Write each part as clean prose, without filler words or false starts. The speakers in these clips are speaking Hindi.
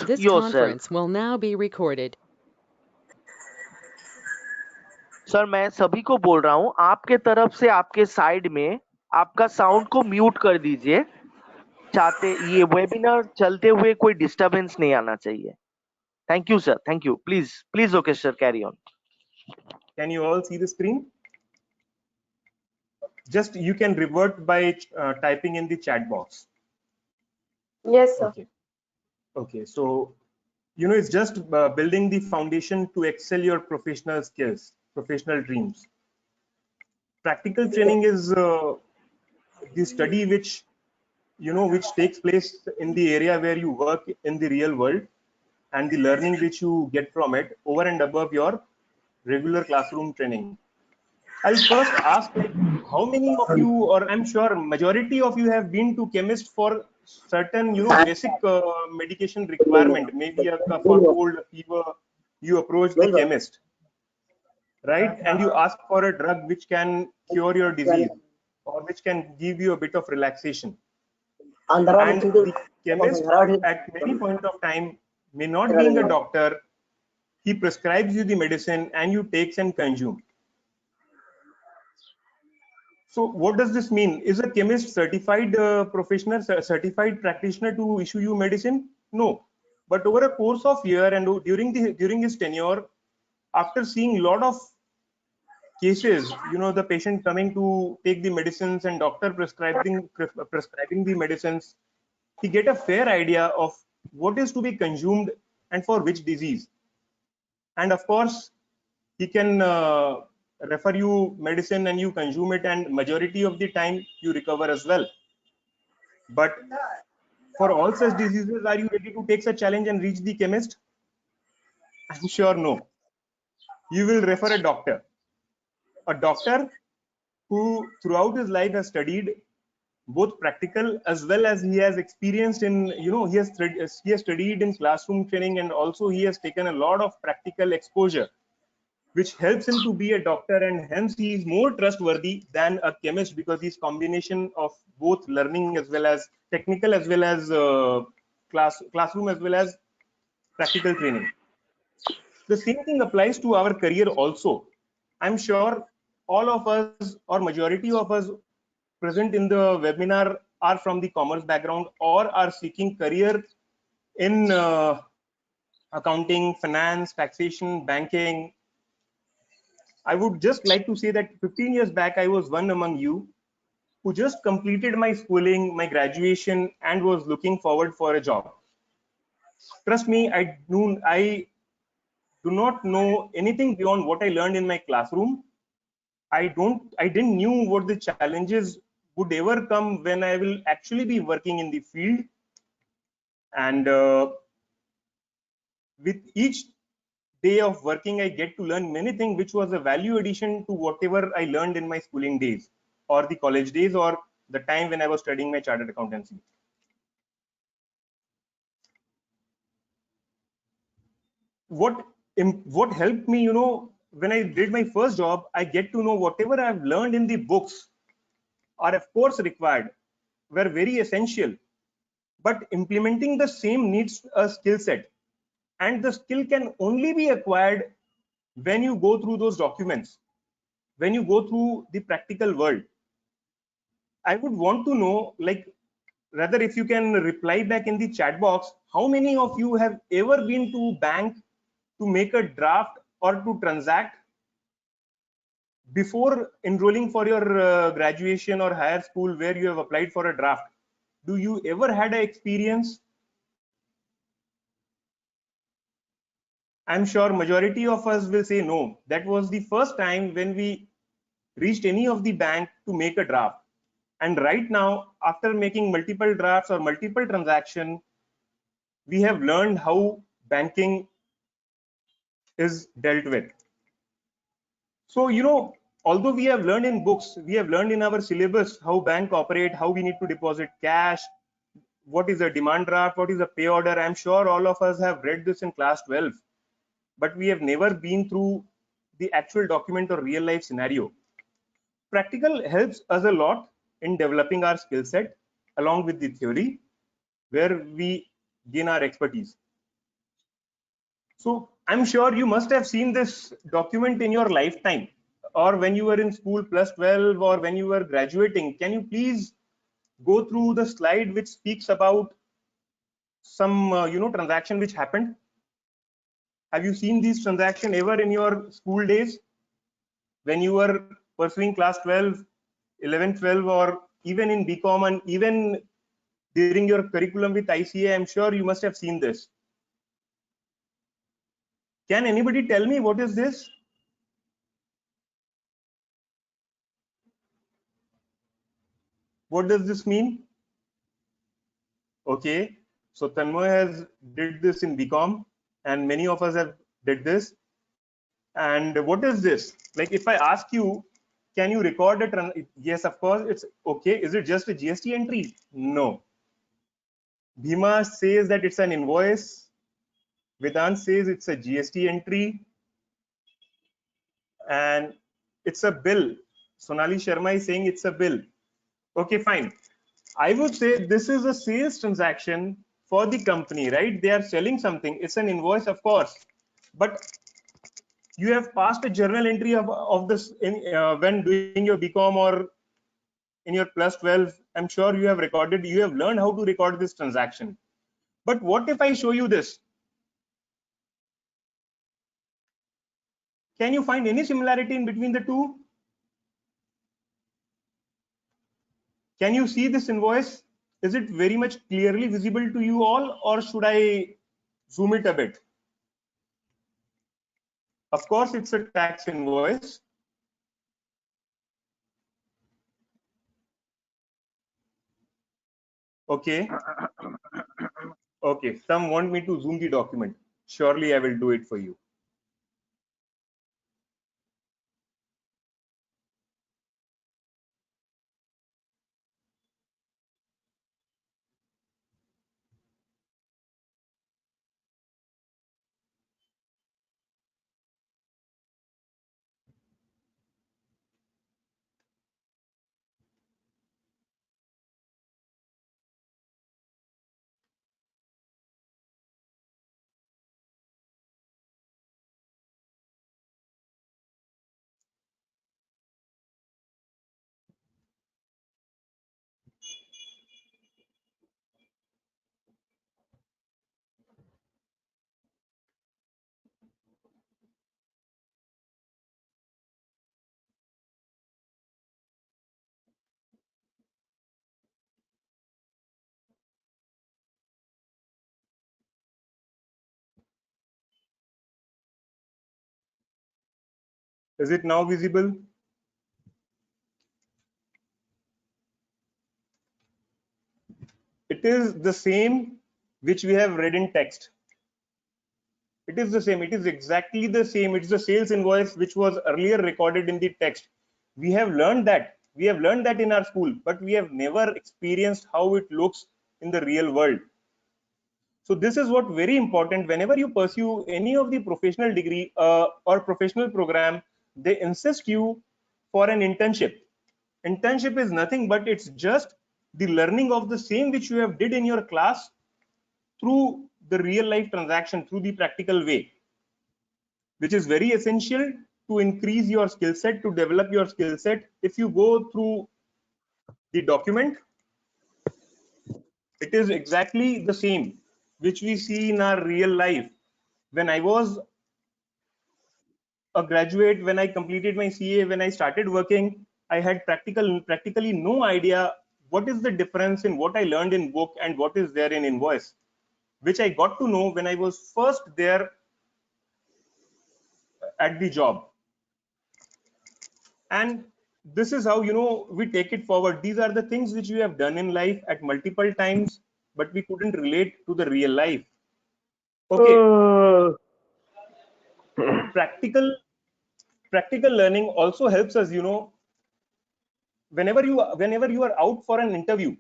This yourself. conference will now be recorded. Sir मैं सभी को बोल रहा हूँ, आपके तरफ से आपके साइड में आपका साउंड को म्यूट कर दीजिए। चाहते ये वेबिनार चलते हुए कोई डिस्टरबेंस नहीं आना चाहिए। Thank you sir, thank you. Please okay sir, carry on. Can you all see the screen? Just you can revert by typing in the chat box. Yes, sir. Okay. So, it's just building the foundation to excel your professional skills, professional dreams. Practical training is the study which takes place in the area where you work in the real world, and the learning which you get from it over and above your regular classroom training. I'll first ask, like, how many of you, or I'm sure majority of you, have been to chemist for certain, basic medication requirement, maybe a cough or cold, a fever. You approach the chemist, right? And you ask for a drug which can cure your disease or which can give you a bit of relaxation. And the chemist at many point of time, may not being a doctor, he prescribes you the medicine and you take and consume. So what does this mean? Is a chemist certified professional, certified practitioner to issue you medicine? No. But over a course of year and during his tenure, after seeing a lot of cases, the patient coming to take the medicines and doctor prescribing the medicines, he get a fair idea of what is to be consumed and for which disease. And of course, he can refer you medicine and you consume it, and majority of the time you recover as well. But for all such diseases, are you ready to take such challenge and reach the chemist? I'm sure no. You will refer a doctor who throughout his life has studied both practical as well as he has experienced in, he has studied in classroom training, and also he has taken a lot of practical exposure, which helps him to be a doctor, and hence he is more trustworthy than a chemist, because he's combination of both learning as well as technical as well as classroom as well as practical training. The same thing applies to our career also. I'm sure all of us or majority of us present in the webinar are from the commerce background or are seeking career in accounting, finance, taxation, banking. I would just like to say that 15 years back, I was one among you who just completed my schooling, my graduation, and was looking forward for a job. Trust me, I do not know anything beyond what I learned in my classroom. I didn't knew what the challenges would ever come when I will actually be working in the field. And with each day of working, I get to learn many things, which was a value addition to whatever I learned in my schooling days or the college days or the time when I was studying my chartered accountancy. What helped me, when I did my first job, I get to know whatever I've learned in the books are of course required, were very essential, but implementing the same needs a skill set, and the skill can only be acquired when you go through those documents, when you go through the practical world. I would want to know, like, rather if you can reply back in the chat box, how many of you have ever been to bank to make a draft or to transact before enrolling for your graduation or higher school, where you have applied for a draft? Do you ever had an experience? I'm sure majority of us will say no. That was the first time when we reached any of the bank to make a draft. And right now, after making multiple drafts or multiple transactions, we have learned how banking is dealt with. So, although we have learned in books, we have learned in our syllabus how bank operate, how we need to deposit cash, what is a demand draft, what is a pay order. I'm sure all of us have read this in class 12, but we have never been through the actual document or real life scenario. Practical helps us a lot in developing our skill set along with the theory, where we gain our expertise. So I'm sure you must have seen this document in your lifetime, or when you were in school plus 12, or when you were graduating. Can you please go through the slide which speaks about some transaction which happened? Have you seen these transaction ever in your school days when you were pursuing class 12, 11, 12, or even in BCom, and even during your curriculum with ICA? I'm sure you must have seen this. Can anybody tell me what is this? What does this mean? Okay, so Tanmoy has did this in BCom, and many of us have did this. And what is this? Like, if I ask you, can you record a yes, of course, it's okay. Is it just a GST entry? No. Bhima says that it's an invoice. Vedant says it's a GST entry, and it's a bill. Sonali Sharma is saying it's a bill. Okay, fine. I would say this is a sales transaction for the company, right? They are selling something. It's an invoice, of course, but you have passed a journal entry of this when doing your BCom or in your plus 12. I'm sure you have recorded, you have learned how to record this transaction. But what if I show you this? Can you find any similarity in between the two? Can you see this invoice? Is it very much clearly visible to you all, or should I zoom it a bit? Of course, it's a tax invoice. Okay. Okay. Some want me to zoom the document. Surely I will do it for you. Is it now visible? It is the same which we have read in text. It is the same. It is exactly the same. It's the sales invoice which was earlier recorded in the text. We have learned that. We have learned that in our school, but we have never experienced how it looks in the real world. So this is what very important. Whenever you pursue any of the professional degree or professional program, they insist you for an internship. Internship is nothing but it's just the learning of the same which you have did in your class through the real life transaction, through the practical way, which is very essential to increase your skill set, to develop your skill set. If you go through the document, it is exactly the same which we see in our real life. When I was a graduate, when I completed my CA, when I started working, I had practically no idea what is the difference in what I learned in book and what is there in invoice, which I got to know when I was first there at the job. And this is how we take it forward. These are the things which we have done in life at multiple times, but we couldn't relate to the real life. Okay. Practical learning also helps us, whenever you are out for an interview,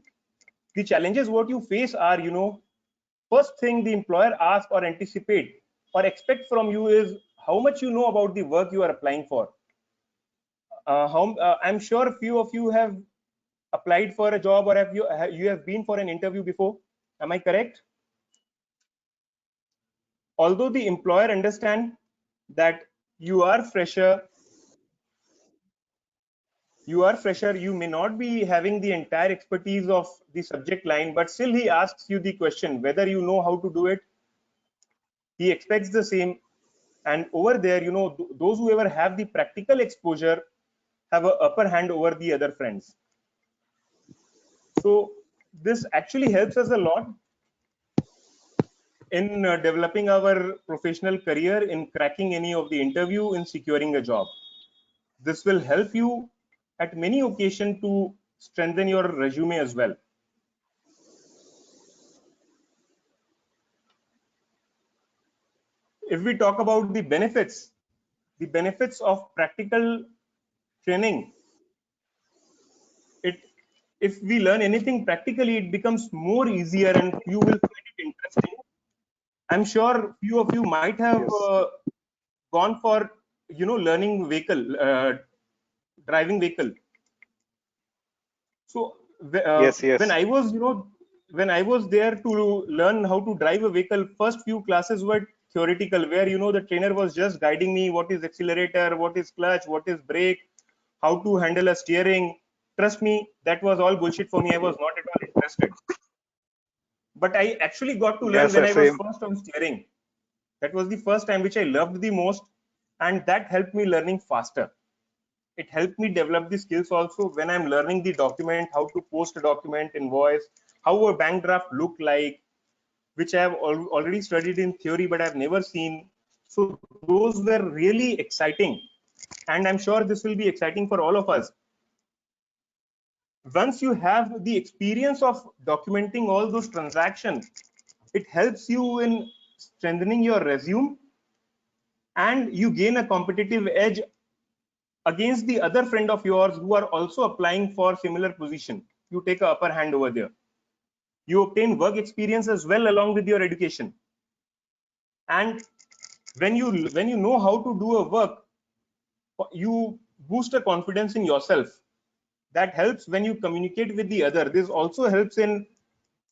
the challenges what you face are, first thing the employer asks or anticipate or expect from you is how much you know about the work you are applying for. I'm sure few of you have applied for a job, or you have been for an interview before. Am I correct? although the employer understand that you are fresher, you may not be having the entire expertise of the subject line, but still he asks you the question whether you know how to do it. He expects the same. And over there, you know, those who ever have the practical exposure have an upper hand over the other friends. So this actually helps us a lot in developing our professional career, in cracking any of the interview, in securing a job. This will help you at many occasions to strengthen your resume as well. If we talk about the benefits of practical training, if we learn anything practically, it becomes more easier and you will find it interesting. I'm sure few of you might have gone for, you know, learning vehicle, driving vehicle. So Yes. when I was, you know, when I was there to learn how to drive a vehicle, first few classes were theoretical, where, you know, the trainer was just guiding me what is accelerator, what is clutch, what is brake, how to handle a steering. Trust me, that was all bullshit for me. I was not at all interested. But I actually got to learn Yes, when sir, I was same. first on steering. That was the first time which I loved the most, and that helped me learning faster. It helped me develop the skills also when I'm learning the document, how to post a document, invoice, how a bank draft look like, which I have already studied in theory, but I've never seen. So those were really exciting. And I'm sure this will be exciting for all of us. Once you have the experience of documenting all those transactions, it helps you in strengthening your resume, and you gain a competitive edge against the other friend of yours who are also applying for similar position. You take a upper hand over there. You obtain work experience as well along with your education. And when you know how to do a work, you boost a confidence in yourself. That helps when you communicate with the other. This also helps in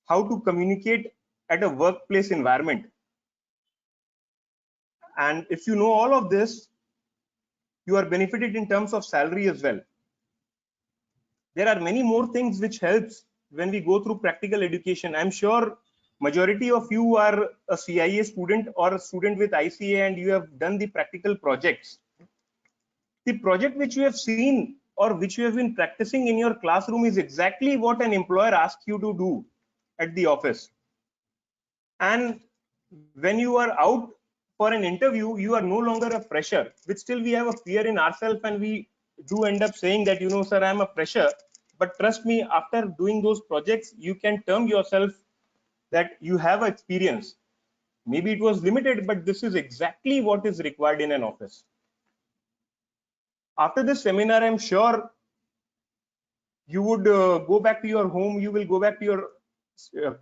how to communicate at a workplace environment. And if you know all of this, you are benefited in terms of salary as well. There are many more things which helps when we go through practical education. I'm sure majority of you are a CIA student or a student with ICA, and you have done the practical projects. The project which you have seen or which you have been practicing in your classroom is exactly what an employer asks you to do at the office. And when you are out for an interview, you are no longer a fresher, which still we have a fear in ourselves, and we do end up saying that, you know, sir, I'm a fresher. But trust me, after doing those projects, you can term yourself that you have experience. Maybe it was limited, but this is exactly what is required in an office. After this seminar, I'm sure you would go back to your home, you will go back to your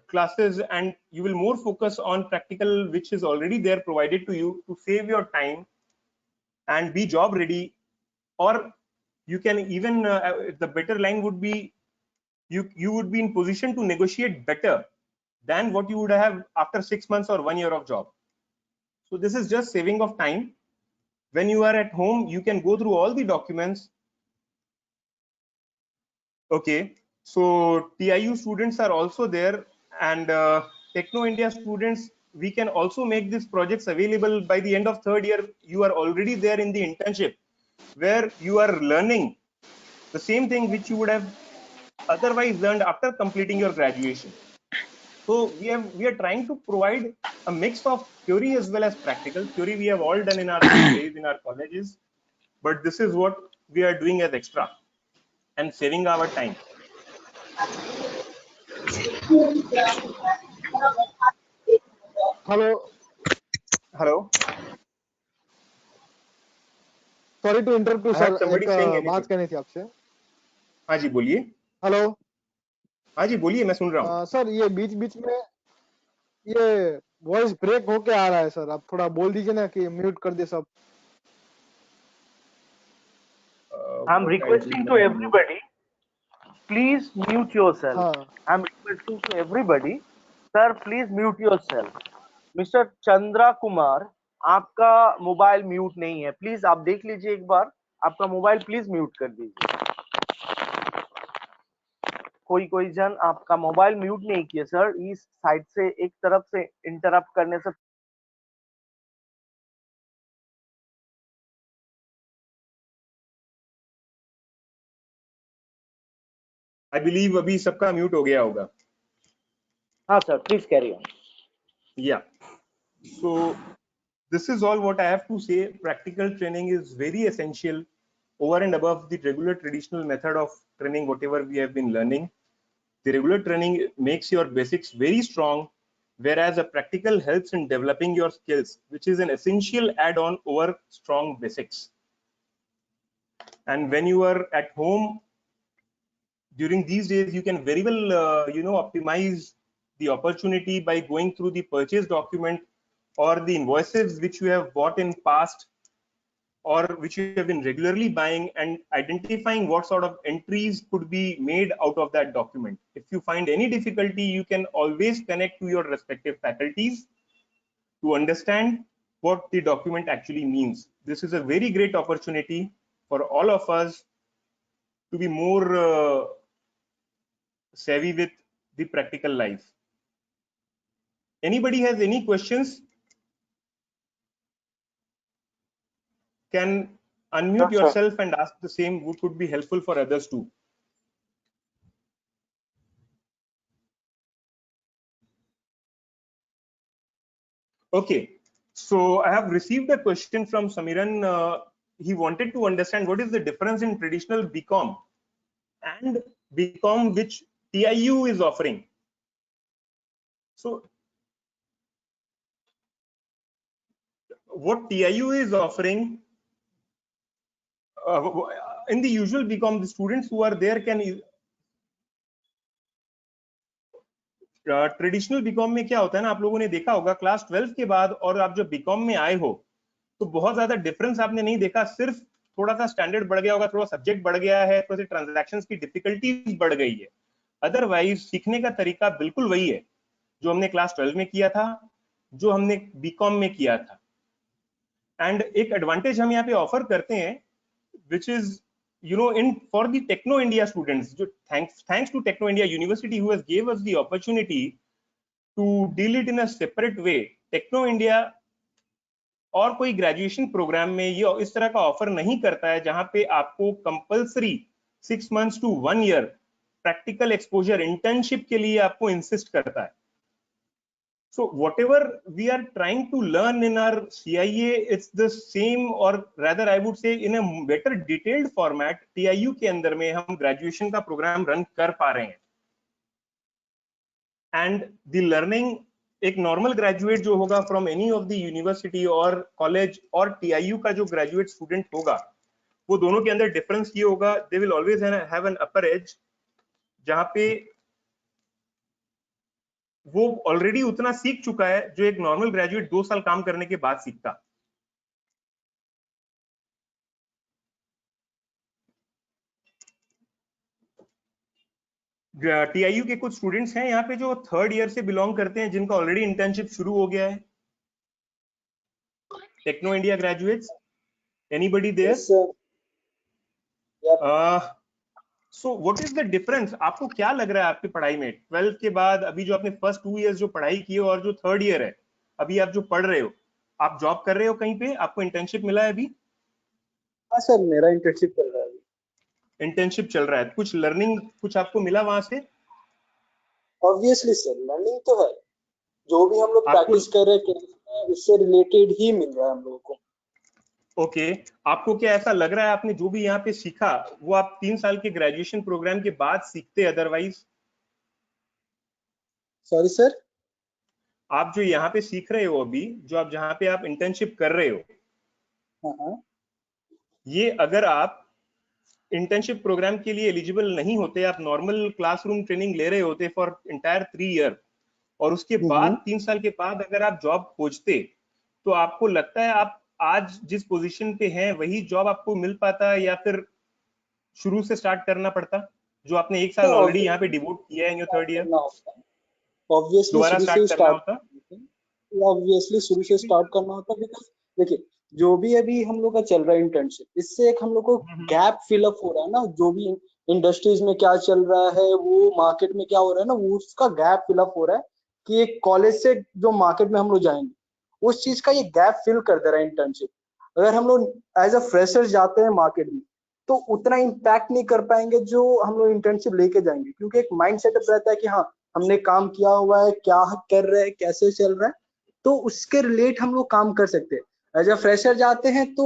classes, and you will more focus on practical which is already there provided to you to save your time and be job ready. Or you can even the better line would be you would be in position to negotiate better than what you would have after 6 months or 1 year of job. So this is just saving of time. When you are at home, you can go through all the documents. Okay, so TIU students are also there, and Techno India students, we can also make these projects available by the end of third year. You are already there in the internship where you are learning the same thing which you would have otherwise learned after completing your graduation. So we are trying to provide a mix of theory as well as practical. Theory we have all done in our school days, in our colleges, but this is what we are doing as extra and saving our time. Hello Hello. Sorry to interrupt I sir heard somebody एक saying बात anything. करनी थी आपसे हाँ जी बोलिए. हेलो हाँ जी बोलिए, मैं सुन रहा हूँ. सर ये बीच बीच में ये वॉइस ब्रेक होके आ रहा है सर आप थोड़ा बोल दीजिए ना कि म्यूट कर दे सब I'm What I'll do, requesting let to me mute. everybody, please mute yourself. हाँ I'm requesting to everybody, sir, please mute yourself. Mister Chandra Kumar, आपका मोबाइल म्यूट नहीं है, प्लीज आप देख लीजिए एक बार, आपका मोबाइल प्लीज म्यूट कर दीजिए। कोई जन आपका मोबाइल म्यूट नहीं किया सर, इस साइड से एक तरफ से इंटरप्ट करने से। आई बिलीव अभी सबका म्यूट हो गया होगा। हाँ sir, please carry on. Yeah. So this is all what I have to say. Practical training is very essential over and above the regular traditional method of training, whatever we have been learning. The regular training makes your basics very strong, whereas a practical helps in developing your skills, which is an essential add-on over strong basics. And when you are at home during these days, you can very well optimize the opportunity by going through the purchase document or the invoices which you have bought in past or which you have been regularly buying, and identifying what sort of entries could be made out of that document. If you find any difficulty, you can always connect to your respective faculties to understand what the document actually means. This is a very great opportunity for all of us to be more savvy with the practical life. Anybody has any questions? Can unmute yourself and ask the same, which would be helpful for others too. Okay, so I have received a question from Samiran. He wanted to understand what is the difference in traditional BCom and BCom which TIU is offering. So what TIU is offering, in the usual BCom, the students who are there can traditional BCom में क्या होता है ना, आप लोगों ने देखा होगा क्लास 12 के बाद और आप जब बीकॉम में आए हो तो बहुत ज्यादा डिफरेंस आपने नहीं देखा, सिर्फ थोड़ा सा स्टैंडर्ड बढ़ गया होगा, थोड़ा सब्जेक्ट बढ़ गया है, थोड़ी सी ट्रांजैक्शंस की डिफिकल्टीज बढ़ गई है। अदरवाइज सीखने का तरीका बिल्कुल वही है जो हमने क्लास 12 में किया था, जो हमने बीकॉम में किया था। एंड एक एडवांटेज हम यहाँ पे ऑफर करते हैं which is in for the Techno India students, thanks to Techno India University who has gave us the opportunity to deal it in a separate way. Techno India और कोई ग्रेजुएशन प्रोग्राम में ये इस तरह का ऑफर नहीं करता है जहां पे आपको compulsory 6 months to 1 year practical exposure internship के लिए आपको इंसिस्ट करता है। So whatever we are trying to learn in our CIA, it's the same, or rather I would say in a better detailed format TIU के अंदर में हम ग्रेजुएशन का प्रोग्राम रन कर पा रहे हैं। एंड द लर्निंग एक नॉर्मल ग्रेजुएट जो होगा from any of the university और कॉलेज और TIU का जो ग्रेजुएट स्टूडेंट होगा, वो दोनों के अंदर डिफरेंस ये होगा, they will always have an upper as, जहां पे वो ऑलरेडी उतना सीख चुका है जो एक नॉर्मल ग्रेजुएट 2 साल काम करने के बाद सीखता। TIU के कुछ स्टूडेंट्स हैं यहाँ पे जो 3rd ईयर से बिलोंग करते हैं, जिनका ऑलरेडी इंटर्नशिप शुरू हो गया है। Techno India graduates, anybody there? So what is the difference? आपको क्या लग रहा है आपकी पढ़ाई में 12th के बाद, अभी जो आपने फर्स्ट 2 इयर्स जो पढ़ाई की है और जो 3rd ईयर है अभी आप जो पढ़ रहे हो, आप जॉब कर रहे हो कहीं पे, आपको इंटर्नशिप मिला है अभी? हाँ सर, मेरा इंटर्नशिप चल रहा है अभी। इंटर्नशिप चल रहा है, कुछ लर्निंग कुछ आपको मिला वहां से? ऑब्वियसली सर, लर्निंग तो है, जो भी हम लोग प्रैक्टिस कर रहे हैं उससे रिलेटेड ही मिल रहा है हम लोगों को। ओके, आपको क्या ऐसा लग रहा है आपने जो भी यहाँ पे सीखा वो आप 3 साल के ग्रेजुएशन प्रोग्राम के बाद सीखते अदरवाइज? Sorry sir? आप जो यहाँ पे सीख रहे हो अभी, जो आप जहाँ पे आप इंटर्नशिप कर रहे हो, हाँ, ये अगर आप इंटर्नशिप प्रोग्राम के लिए एलिजिबल नहीं होते, आप नॉर्मल क्लासरूम ट्रेनिंग ले रहे होते फॉर इंटायर 3 ईयर, और उसके बाद 3 साल के बाद अगर आप जॉब खोजते, तो आपको लगता है आप आज जिस पोजीशन पे हैं वही जॉब आपको मिल पाता है, या फिर शुरू से स्टार्ट करना पड़ता, जो आपने 1 साल ऑलरेडी यहाँ पे डिवोट किया है in your 3rd year, obviously दोबारा स्टार्ट करना होता? ऑब्वियसली शुरू से स्टार्ट करना होता है, बिकॉज देखिए जो भी अभी हम लोग का चल रहा है इंटर्नशिप, इससे एक हम लोग को गैप फिलअप हो रहा है ना, जो भी इंडस्ट्रीज में क्या चल रहा है, वो मार्केट में क्या हो रहा है ना, वो उसका गैप फिलअप हो रहा है कि एक कॉलेज से जो मार्केट में हम लोग जाएंगे उस चीज का ये गैप फिल कर दे रहा है इंटर्नशिप। अगर हम लोग एज अ फ्रेशर जाते हैं मार्केट में तो उतना इम्पैक्ट नहीं कर पाएंगे जो हम लोग इंटर्नशिप लेके जाएंगे, क्योंकि एक माइंड सेटअप रहता है कि हाँ हमने काम किया हुआ है, क्या कर रहे हैं, कैसे चल रहा है, तो उसके रिलेट हम लोग काम कर सकते हैं। एज अ फ्रेशर जाते हैं तो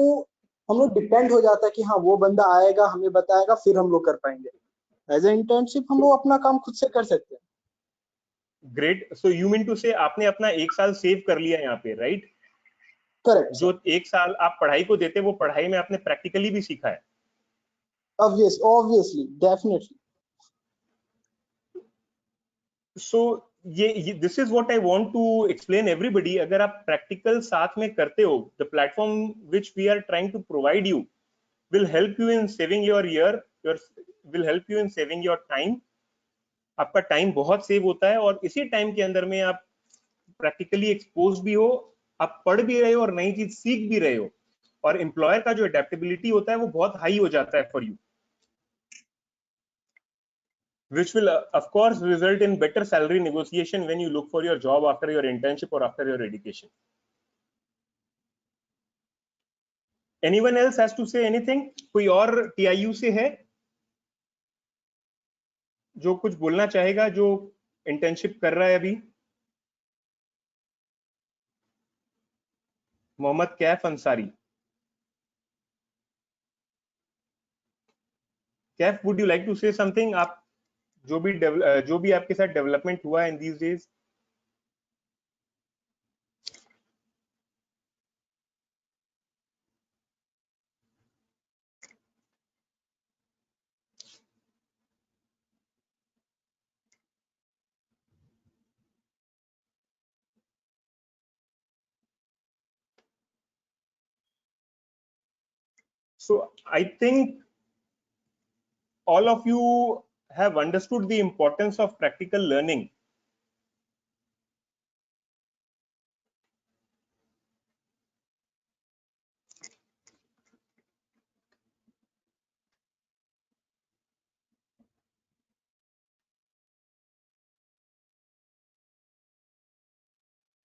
हम लोग डिपेंड हो जाता है कि हाँ वो बंदा आएगा हमें बताएगा फिर हम लोग कर पाएंगे। एज ए इंटर्नशिप हम लोग अपना काम खुद से कर सकते हैं। Great, so you mean to say आपने अपना 1 साल सेव कर लिया यहाँ पे, राइट? करेक्ट जो 1 साल आप पढ़ाई को देते, वो पढ़ाई में आपने प्रैक्टिकली भी सीखा है। Obviously definitely. सो ये this is what I want to explain everybody. अगर आप प्रैक्टिकल साथ में करते हो, the platform which we are trying to provide you will help you in saving your year, will help you in saving your time। आपका टाइम बहुत सेव होता है और इसी टाइम के अंदर में आप प्रैक्टिकली एक्सपोज भी हो, आप पढ़ भी रहे हो और नई चीज सीख भी रहे हो, और एम्प्लॉयर का जो अडेप्टेबिलिटी होता है वो बहुत हाई हो जाता है for you, which will of course result in better salary negotiation when you look for your job after your internship or after your education। anyone else has to say anything? कोई और TIU से है जो कुछ बोलना चाहेगा, जो इंटर्नशिप कर रहा है अभी? Mohammad Kaif Ansari. Kaif, would you like to say something? आप जो भी आपके साथ डेवलपमेंट हुआ in these days? So I think all of you have understood the importance of practical learning।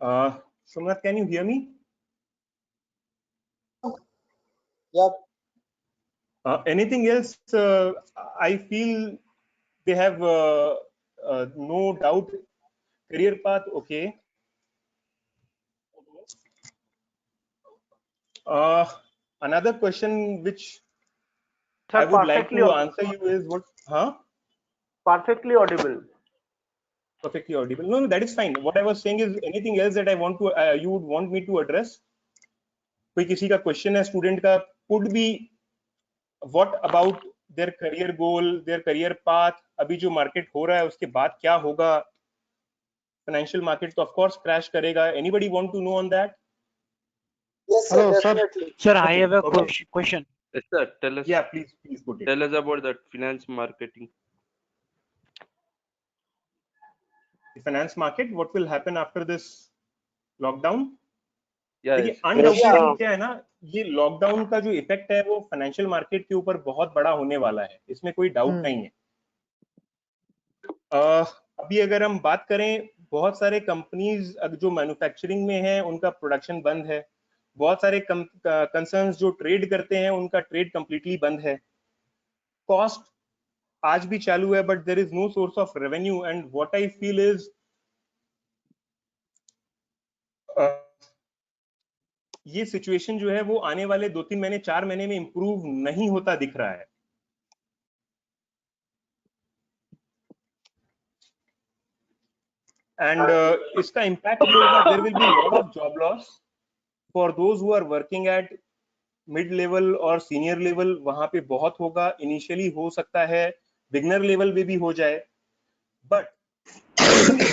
Sumrat, can you hear me? Yeah. Anything else? I feel they have no doubt. Career path, okay. Another question which Sir, I would like perfectly to answer you is what? perfectly audible. Perfectly audible. No, that is fine. What I was saying is anything else that I want to you would want me to address? कोई किसी का क्वेश्चन है स्टूडेंट का, could be what about their career goal, their career path, अभी जो मार्केट हो रहा है उसके बाद क्या होगा? फाइनेंशियल मार्केट तो ऑफ कोर्स क्रैश करेगा। Anybody want to know on that? Yes sir, Hello, sir. definitely. Sir, I have a Okay. question. Yes, sir. Tell us. Yeah, please put it. Tell us about that finance marketing. The finance market, what will happen after this lockdown? Yeah. देखिए Yes. अनडाउटेडली क्या है ना, ये लॉकडाउन का जो इफेक्ट है वो फाइनेंशियल मार्केट के ऊपर बहुत बड़ा होने वाला है, इसमें कोई डाउट नहीं है। अभी अगर हम बात करें, बहुत सारे कंपनीज जो मैन्युफैक्चरिंग में है उनका प्रोडक्शन बंद है, बहुत सारे कंसर्न्स जो ट्रेड करते हैं उनका ट्रेड कंप्लीटली बंद है, कॉस्ट आज भी चालू है, but there is no source of revenue. And what I feel is ये सिचुएशन जो है वो आने वाले 2-3 महीने 4 महीने में इंप्रूव नहीं होता दिख रहा है। एंड इसका इम्पैक्ट ये होगा, there will be lot of job loss for those who are working at mid level और सीनियर लेवल, वहां पे बहुत होगा। इनिशियली हो सकता है बिगनर लेवल में भी हो जाए, बट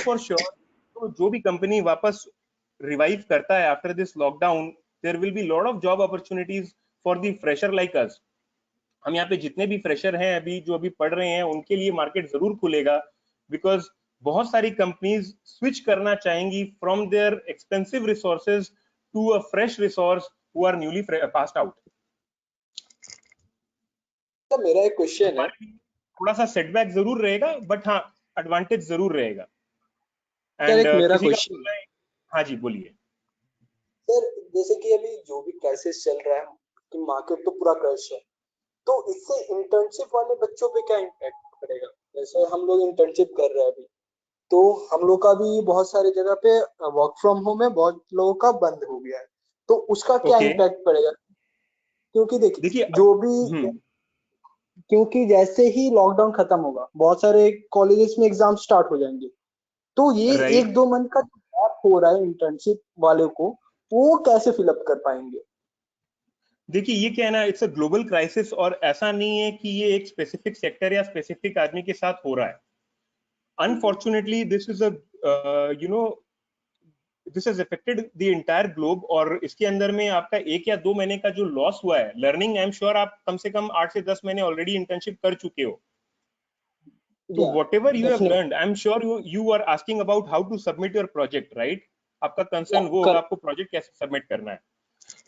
फॉर श्योर तो जो भी कंपनी वापस रिवाइव करता है after this lockdown, there will be lot of job opportunities for the fresher like us. हम यहाँ पे जितने भी फ्रेशर हैं अभी जो अभी पढ़ रहे हैं उनके लिए मार्केट जरूर खुलेगा, बिकॉज बहुत सारी कंपनीज स्विच करना चाहेंगी from their expensive resources to a fresh resource who are newly passed out. तो मेरा एक क्वेश्चन है, थोड़ा सा सेटबैक जरूर रहेगा, बट हाँ एडवांटेज जरूर रहेगा। सर एंड एक मेरा किसी का क्वेश्चन बोलना है, हाँ जी बोलिए। सर, जैसे कि अभी जो भी क्राइसिस चल रहा है कि मार्केट तो पूरा क्रैश है, तो इससे इंटर्नशिप वाले बच्चों पे क्या इम्पैक्ट पड़ेगा? जैसे हम लोग इंटर्नशिप कर रहे हैं अभी, तो हम लोग का भी बहुत सारी जगह पे वर्क फ्रॉम होम है, बहुत लोगों का बंद हो गया है, तो उसका क्या ओके इम्पैक्ट पड़ेगा? क्योंकि देखिए देखिए जो भी, क्योंकि जैसे ही लॉकडाउन खत्म होगा बहुत सारे कॉलेजेस में एग्जाम स्टार्ट हो जाएंगे, तो ये राइट 1-2 मंथ का गैप हो रहा है इंटर्नशिप वाले को, वो कैसे फिलअप कर पाएंगे? देखिए ये क्या है ना, इट्स अ ग्लोबल क्राइसिस, और ऐसा नहीं है कि ये एक स्पेसिफिक सेक्टर या स्पेसिफिक आदमी के साथ हो रहा है। Unfortunately this is a you know this has affected the entire globe, और इसके अंदर में आपका 1 या 2 महीने का जो लॉस हुआ है लर्निंग, आई एम श्योर आप कम से कम 8 से 10 महीने ऑलरेडी इंटर्नशिप कर चुके हो। तो या whatever you have definite learned, I'm sure you are asking about how to submit your project, right? आपका या कंसर्न वो होगा आपको प्रोजेक्ट कैसे सबमिट करना है।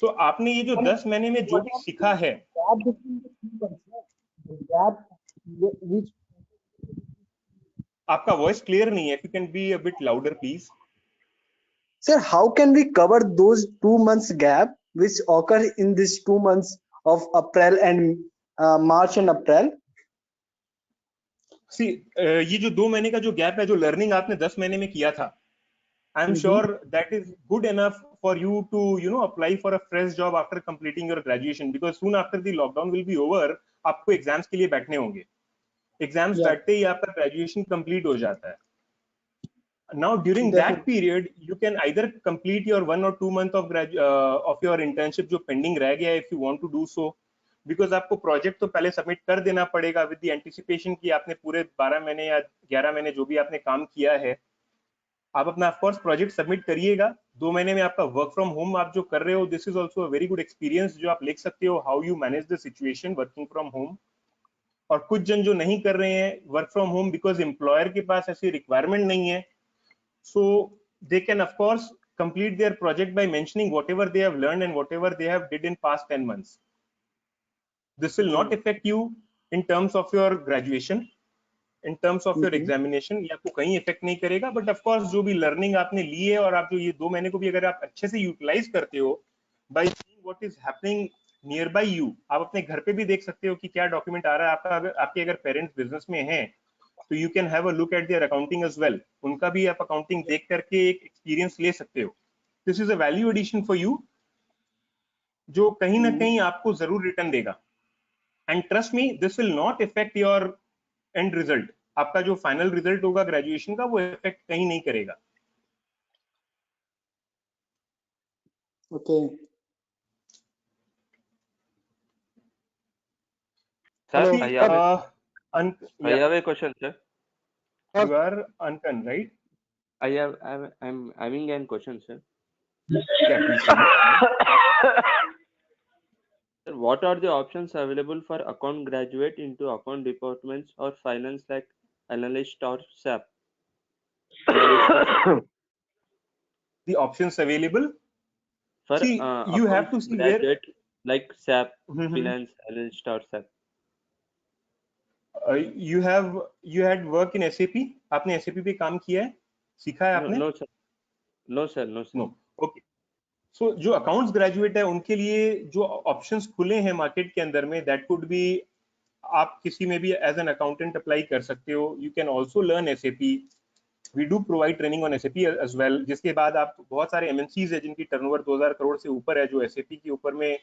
तो आपने ये जो 10 महीने में जो भी सीखा है, आपका वॉइस क्लियर नहीं है, if you can be a bit louder please. Sir, how can we cover those 2 months gap which occur in these 2 months of April and March and April? सी ये जो 2 महीने का जो गैप है, जो लर्निंग आपने 10 महीने में किया था, I am sure that is good enough for you to apply for a fresh job after completing your graduation, because soon after the lockdown will be over, आपको एग्जाम्स के लिए बैठने होंगे। एग्जाम्स Yeah, बैठते ही आपका ग्रेजुएशन कंप्लीट हो जाता है। Now during that definitely. period you can either complete your 1 or 2 month of your internship जो pending रह गया है, if you want to do so, because आपको प्रोजेक्ट तो पहले सबमिट कर देना पड़ेगा विद द एंटिसिपेशन कि आपने पूरे 12 महीने या 11 महीने जो भी आपने काम किया है, आप अपना ऑफकोर्स प्रोजेक्ट सबमिट करिएगा। 2 महीने में आपका वर्क फ्रॉम होम आप जो कर रहे हो, this is also a very good experience जो आप लिख सकते हो, how you manage the situation working from home. और कुछ जन जो नहीं कर रहे हैं work from home because employer के पास ऐसी रिक्वायरमेंट नहीं है, so they can of course complete their project by mentioning whatever they have learned and whatever they have did in past 10 months. This will not affect you in terms of your graduation, in terms of your examination, ये आपको कहीं इफेक्ट नहीं करेगा, बट ऑफ कोर्स जो भी लर्निंग आपने ली है और आप जो ये 2 महीने को भी अगर आप अच्छे से यूटिलाइज करते हो by seeing what is happening near by you, आप अपने घर पे भी देख सकते हो कि क्या डॉक्यूमेंट आ रहा है आपका। अगर आपके अगर पेरेंट्स बिजनेस में हैं तो you can have a look at their accounting as well, उनका भी आप अकाउंटिंग देख करके एक एक्सपीरियंस ले सकते हो। This is a value addition for you जो कहीं ना कहीं आपको जरूर रिटर्न देगा। And trust me this will not affect your end result, आपका जो फाइनल रिजल्ट होगा ग्रेजुएशन का वो इफेक्ट कहीं नहीं करेगा। Okay. Sir, Hello. See, I yeah, have a question, sir. you are Ankan, right? I'm having a question, sir. Yeah, please tell me. Sir, what are the options available for account graduate into account departments or finance like analyst or SAP? The options available. For See, you have accounts to see where graduate like SAP, Mhm. finance analyst or SAP. You had work in SAP, आपने SAP पे काम किया है, सीखा है No, आपने? no, sir. No, sir. No, sir. No, okay. So जो अकाउंट्स ग्रेजुएट है उनके लिए जो ऑप्शंस खुले हैं मार्केट के अंदर में, दैट कुड बी, आप किसी में भी एज एन अकाउंटेंट अप्लाई कर सकते हो। You can also learn SAP, we do provide training on SAP as well, जिसके बाद आप बहुत सारे एमएनसीज है जिनकी टर्नओवर 2000 करोड़ से ऊपर है, जो एसएपी के ऊपर में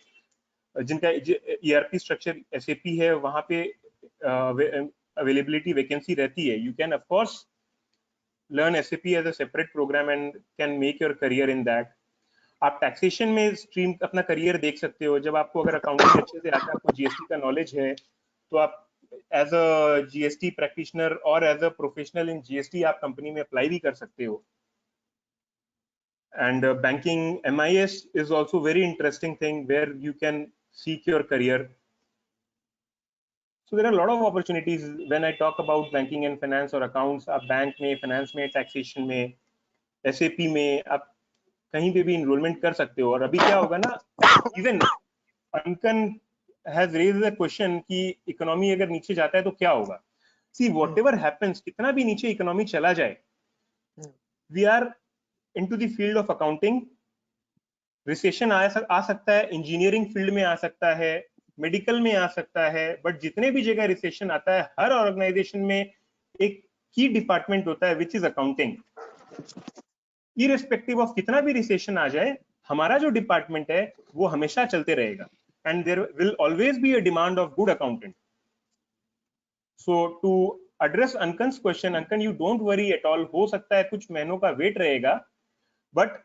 जिनका ईआरपी स्ट्रक्चर एसएपी है, वहां पे अवेलेबिलिटी वैकेंसी रहती है। You can of course learn SAP as a separate program and can make your career in that. आप टैक्सेशन में स्ट्रीम अपना करियर देख सकते हो। जब आपको अगर अकाउंटिंग अच्छे से आता है, आपको जीएसटी का नॉलेज है, तो आप एज अ जीएसटी प्रैक्टिशनर और as a professional in GST आप कंपनी में अप्लाई भी कर सकते हो। And banking MIS is also very interesting thing where you can seek your career. So there are a lot of opportunities when I talk about banking and finance or accounts. आप बैंक में, finance में, taxation में, SAP में आप कहीं पे भी enrollment कर सकते हो. और अभी क्या होगा ना, even Ankan has raised a question कि economy अगर नीचे जाता है तो क्या होगा. See, whatever happens, कितना भी नीचे economy चला जाए, we are into the field of accounting. Recession आ सकता है, engineering field में आ सकता है, मेडिकल में आ सकता है, बट जितने भी जगह रिसेशन आता है, हर ऑर्गेनाइजेशन में एक की डिपार्टमेंट होता है which is accounting. Irrespective of कितना भी रिसेशन आ जाए, हमारा जो डिपार्टमेंट है वो हमेशा चलते रहेगा, and there will always be a demand of good accountant. So to address अंकन्स question, Ankan you don't worry at all. हो सकता है कुछ महीनों का वेट रहेगा, बट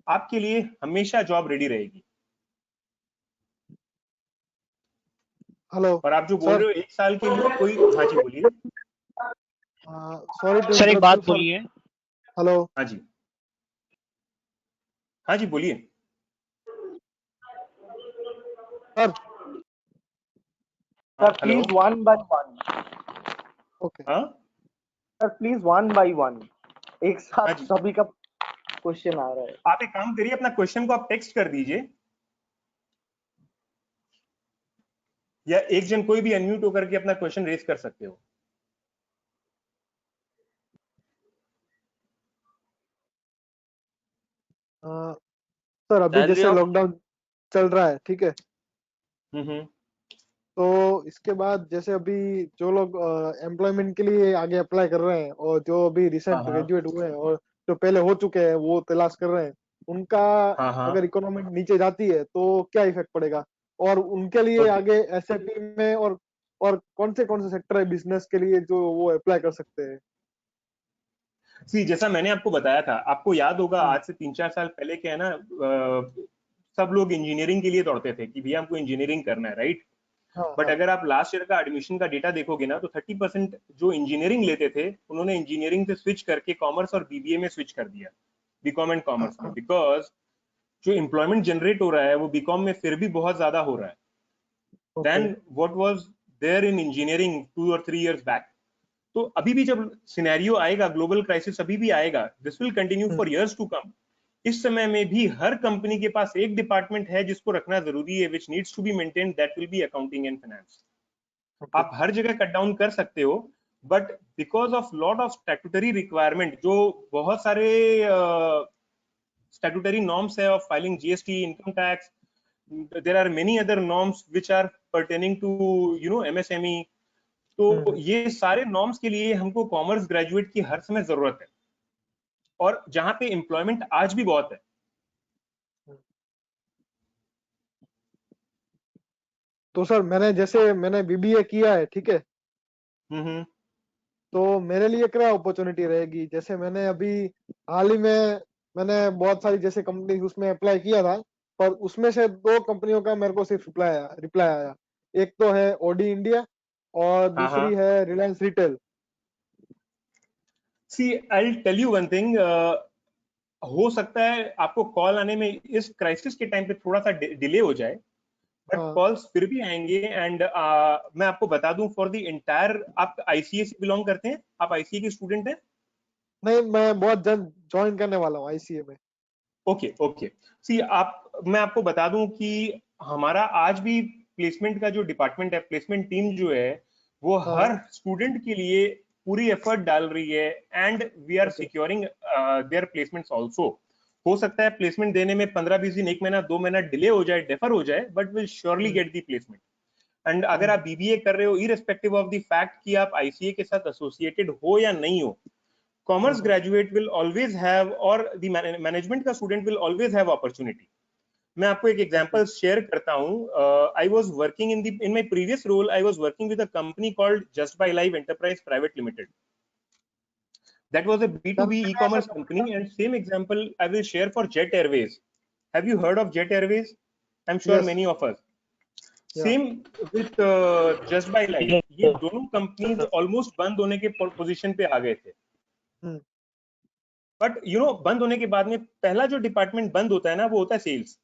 आपके लिए हमेशा जॉब रेडी रहेगी. हेलो. और आप जो बोल रहे हो 1 साल के लिए कोई, हाँ जी बोलिए. सॉरी टू सर एक बात बोलिए. हेलो. हाँ जी, हाँ जी बोलिए. Sir please one by one. Okay हाँ sir please one by one, एक हाँ साथ जी. सभी का क्वेश्चन आ रहा है. आप एक काम करिए, अपना क्वेश्चन को आप टेक्स्ट कर दीजिए, या एक जन कोई भी अनम्यूट होकर के अपना क्वेश्चन रेज कर सकते हो. सर अभी Salary जैसे of लॉकडाउन चल रहा है, ठीक है, हम्म. तो इसके बाद जैसे अभी जो लोग एम्प्लॉयमेंट के लिए आगे अप्लाई कर रहे हैं और जो अभी रिसेंट हाँ हाँ ग्रेजुएट हुए हैं और जो पहले हो चुके हैं वो तलाश कर रहे हैं, उनका हाँ हाँ. अगर इकोनॉमी नीचे जाती है तो क्या इफेक्ट पड़ेगा, और उनके लिए Okay. आगे एसएपी में और कौन से सेक्टर है बिजनेस के लिए जो वो अप्लाई कर सकते हैं. सी, जैसा मैंने आपको बताया था, आपको याद होगा आज से 3-4 साल पहले क्या है ना, सब लोग इंजीनियरिंग के लिए दौड़ते थे कि भैया हमको इंजीनियरिंग करना है, राइट. बट अगर आप लास्ट ईयर का एडमिशन का डेटा देखोगे ना, तो 30% जो इंजीनियरिंग लेते थे उन्होंने इंजीनियरिंग से स्विच करके कॉमर्स और बीबीए में स्विच कर दिया, बीकॉम एंड कॉमर्स में, बिकॉज जो एम्प्लॉयमेंट जनरेट हो रहा है वो बीकॉम में फिर भी बहुत ज्यादा हो रहा है then what was there in engineering 2 और 3 इयर्स बैक. तो अभी भी जब सिनेरियो आएगा, ग्लोबल क्राइसिस अभी भी आएगा, this will continue for years to come. इस समय में भी हर कंपनी के पास एक डिपार्टमेंट है जिसको रखना जरूरी है, which needs to be maintained, that will be accounting and finance. आप हर जगह कट डाउन कर सकते हो, but because of lot of statutory requirement, जो बहुत सारे स्टैट्यूटरी नॉर्म्स है of filing GST, income tax, there are many other norms which are pertaining to MSME. तो ये सारे नॉर्म्स के लिए हमको कॉमर्स ग्रेजुएट की हर समय जरूरत है, और जहां पे एम्प्लॉयमेंट आज भी बहुत है. तो सर मैंने बीबीए किया है, ठीक है, तो मेरे लिए क्या अपॉर्चुनिटी रहेगी. जैसे मैंने अभी हाल ही में मैंने बहुत सारी जैसे कंपनी उसमें अप्लाई किया था, पर उसमें से 2 कंपनियों का मेरे को सिर्फ रिप्लाई आया. एक तो है ओडी इंडिया और दूसरी है Reliance retail. See, I will tell you one thing, हो सकता है आपको कॉल आने में इस क्राइसिस के टाइम पे थोड़ा सा डिले हो जाए, बट कॉल्स फिर भी आएंगे. एंड मैं आपको बता दूं, फॉर द एंटायर, आप आईसीए से बिलोंग करते हैं? आप आईसीए के स्टूडेंट हैं? नहीं, मैं बहुत जल्द ज्वाइन करने वाला हूँ आईसीए में. Okay okay. सी, मैं आपको बता दूं कि हमारा आज भी प्लेसमेंट का जो डिपार्टमेंट है, प्लेसमेंट टीम जो है, वो हर स्टूडेंट के लिए पूरी एफर्ट डाल रही है, and we are securing their placements also. हो सकता है प्लेसमेंट देने में 15-20 दिन, 1 महीना, 2 महीना डिले हो जाए, डेफर हो जाए, but will surely get the placement. And अगर आप बीबीए कर रहे हो, इररिस्पेक्टिव ऑफ द फैक्ट कि आप आईसीए के साथ एसोसिएटेड हो या नहीं हो, commerce graduate will always have, or the management का student will always have opportunity. मैं आपको एक एग्जांपल शेयर करता हूं. I was working in my previous role, I was working with a company called Just by Live Enterprise Private Limited. That was a B2B e-commerce company, and same example I will share for Jet Airways. Have you heard of Jet Airways? I'm sure many of us. Same with Just by Live. ये दोनों कंपनीज ऑलमोस्ट बंद होने के पोजीशन पे आ गए थे. बट बंद होने के बाद में पहला जो डिपार्टमेंट बंद होता है ना, वो होता है सेल्स.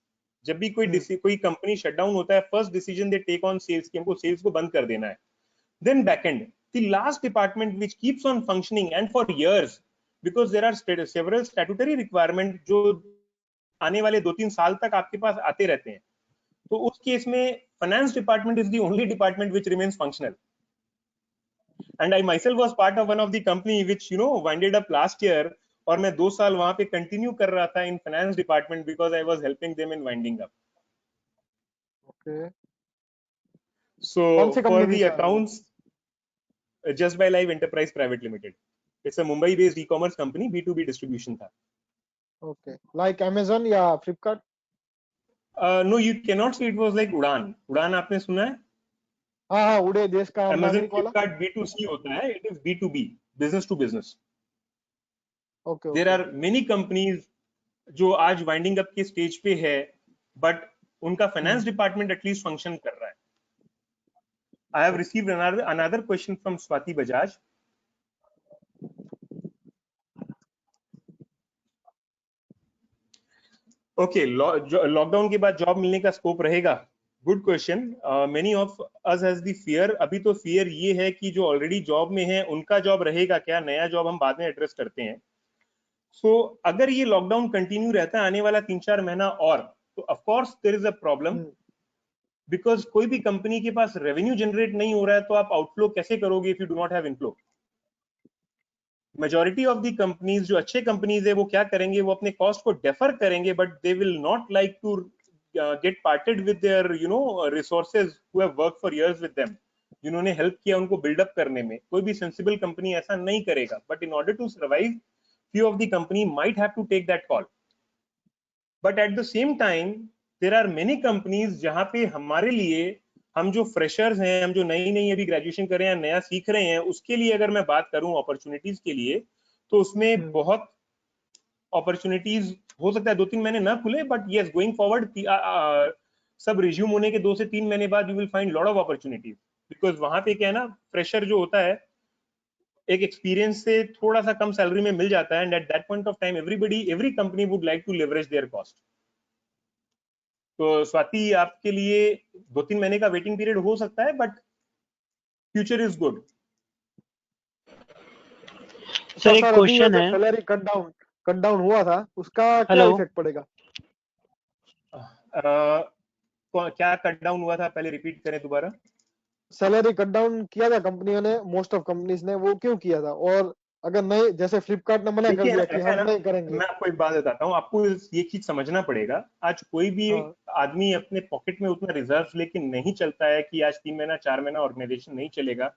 जब भी कोई कंपनी शटडाउन होता है, first decision they take on sales, कि हमको सेल्स को बंद कर देना है. then backend. The last department which keeps on functioning and for years, because there are several statutory requirement जो आने वाले 2-3 साल तक आपके पास आते रहते हैं, तो उस केस में finance department is the only department which remains functional. And I myself was part of one of the company which winded up last year, और मैं 2 साल वहां पे कंटिन्यू कर रहा था in finance department because I was helping them in winding up. Okay. So कौन सी for कंपनी थी the sir? accounts, Just by Live Enterprise Private Limited. It's a Mumbai-based e-commerce company, B2B distribution था. Okay. Like Amazon या Flipkart? No, you cannot say it was like Udaan. Udaan आपने सुना है? हाँ, उड़े देश का Amazon, नागरिक वाला? Flipkart B2C होता है. It is B2B, business to business. Okay. There are many companies जो आज winding up के stage पे है, but उनका finance department at least function कर रहा है. I have received another question from Swati Bajaj. Okay, lockdown के बाद जॉब मिलने का स्कोप रहेगा? Good question. Many of us has the fear. अभी तो फियर ये है कि जो ऑलरेडी जॉब में है उनका जॉब रहेगा क्या, नया जॉब हम बाद में एड्रेस करते हैं. सो अगर ये लॉकडाउन कंटिन्यू रहता है आने वाला 3-4 महीना और, तो of course there is a problem, because कोई भी कंपनी के पास रेवेन्यू जनरेट नहीं हो रहा है तो आप आउटफ्लो कैसे करोगे if you do not have inflow. Majority of the companies, जो अच्छे कंपनीज है, वो क्या करेंगे, वो अपने कॉस्ट को डेफर करेंगे, but they will not like to get parted with their resources who have worked for years with them, जिन्होंने हेल्प किया उनको बिल्डअप करने में. कोई भी सेंसिबल कंपनी ऐसा नहीं करेगा, but in order to survive few of the company might have to take that call. But at the same time there are many companies जहां पे हमारे लिए, हम जो फ्रेशर्स हैं, हम जो नई अभी ग्रेजुएशन कर रहे हैं, नया सीख रहे हैं, उसके लिए अगर मैं बात करूं अपॉर्चुनिटीज के लिए, तो उसमें बहुत अपॉर्चुनिटीज हो सकता है 2-3 महीने ना खुले, बट यस गोइंग फॉरवर्ड सब रिज्यूम होने के 2 से 3 महीने बाद you will find lot of opportunities. Because वहां पे क्या है ना, फ्रेशर जो होता है एक एक्सपीरियंस से थोड़ा सा कम सैलरी में मिल जाता है, and at that point of time every company would like to leverage their cost. तो स्वाति, आपके लिए 2-3 महीने का वेटिंग पीरियड हो सकता है, but future is good. Sir एक क्वेश्चन है, सैलरी कट डाउन हुआ था, उसका क्या इफेक्ट पड़ेगा? क्या कट डाउन हुआ था, पहले रिपीट करें दोबारा. सैलरी कट डाउन किया था कंपनियों ने, मोस्ट ऑफ कंपनीज ने. वो क्यों किया था? और अगर नहीं, जैसे फ्लिपकार्ट ने मना कर दिया कि हम नहीं करेंगे. मैं आपको एक बात बताता हूँ, आपको ये चीज समझना पड़ेगा. आज कोई भी आदमी अपने पॉकेट में उतना रिजर्व लेके नहीं चलता है कि आज 3 महीना 4 महीना ऑर्गेनाइजेशन नहीं चलेगा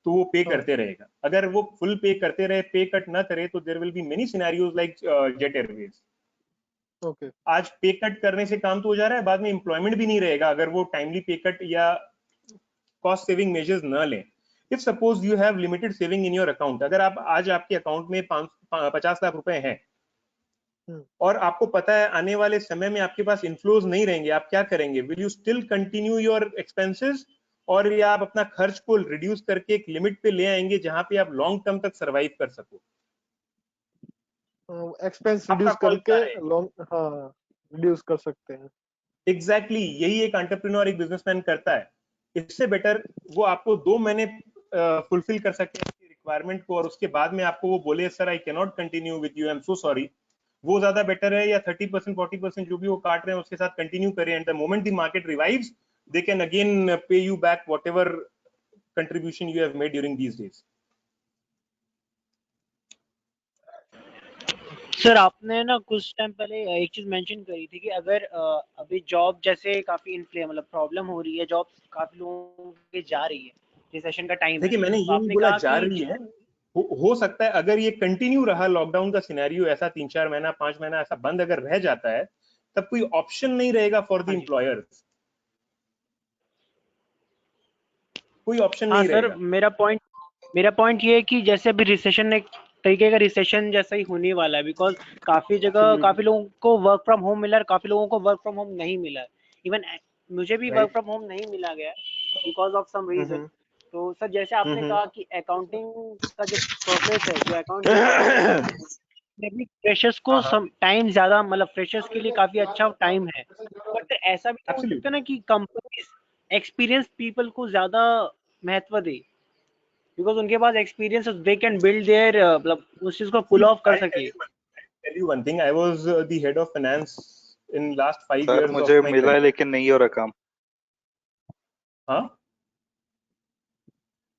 तो वो पे करते रहेगा. अगर वो फुल पे करते रहे, पे कट ना करे, तो there will be many scenarios like Jet Airways. Okay, आज पे कट करने से काम तो हो जा रहा है, बाद में एम्प्लॉयमेंट भी नहीं रहेगा अगर वो टाइमली पे कट या कॉस्ट सेविंग मेजर्स न लें. If suppose you have limited saving in your account, अगर आप आज आपके अकाउंट में 50 लाख रुपए हैं और आपको पता है आने वाले समय में आपके पास इनफ्लोज नहीं रहेंगे, आप क्या करेंगे? Will you still continue your expenses, और या आप अपना खर्च को रिड्यूस करके एक लिमिट पे ले आएंगे जहां पे आप लॉन्ग टर्म तक सरवाइव कर सको? एक्सपेंस रिड्यूस करके रिड्यूस कर सकते हैं. एग्जैक्टली, यही एक एंटरप्रेन्योर, एक बिजनेसमैन करता है. इससे बेटर वो आपको 2 महीने फुलफिल कर सकते हैं रिक्वायरमेंट को, और उसके बाद में आपको वो बोले sir I can not continue with you, I am so sorry. वो ज्यादा बेटर है, या 30% 40% जो भी वो काट रहे हैं उसके साथ कंटिन्यू करें, and the moment the market revives they can again pay you back whatever contribution you have made during these days. Sir आपने ना कुछ टाइम पहले एक चीज मेंशन करी थी कि अगर अभी जॉब जैसे काफी मतलब प्रॉब्लम हो रही है, जॉब काफी लोगों की जा रही है, रिसेशन का टाइम है. देखिए, मैंने ये नहीं बोला जा रही है, हो सकता है अगर ये कंटिन्यू रहा लॉकडाउन का सिनेरियो, ऐसा 3-4 महीना 5 महीना ऐसा बंद अगर रह जाता है, तब कोई ऑप्शन नहीं रहेगा फॉर द एम्प्लॉयर्स. कोई ऑप्शन नहीं रहेगा. मेरा पॉइंट ये है कि जैसे अभी रिसेशन एक तरीके का रिसेशन जैसा ही होने वाला है, बिकॉज काफी जगह काफी लोगों को वर्क फ्रॉम होम मिला है, काफी लोगों को वर्क फ्रॉम होम नहीं मिला है. इवन मुझे भी वर्क फ्रॉम होम नहीं मिला गया बिकॉज ऑफ सम रीजन. तो सर जैसे आपने कहा कि अकाउंटिंग का जो प्रोसेस है, जो अकाउंटिंग भी फ्रेशर्स को टाइम ज्यादा, मतलब फ्रेशर्स के लिए काफी अच्छा टाइम है, बट ऐसा भी हो सकता है ना कि कंपनी एक्सपीरियंस पीपल को ज्यादा महत्व दे. बिकॉज उनके पास experience, they can build their मतलब उस चीज को पुल ऑफ कर सके। Tell you one thing, I was the head of finance in last 5 sir years मुझे of my मिला है career. लेकिन नहीं हो रहा काम। हाँ,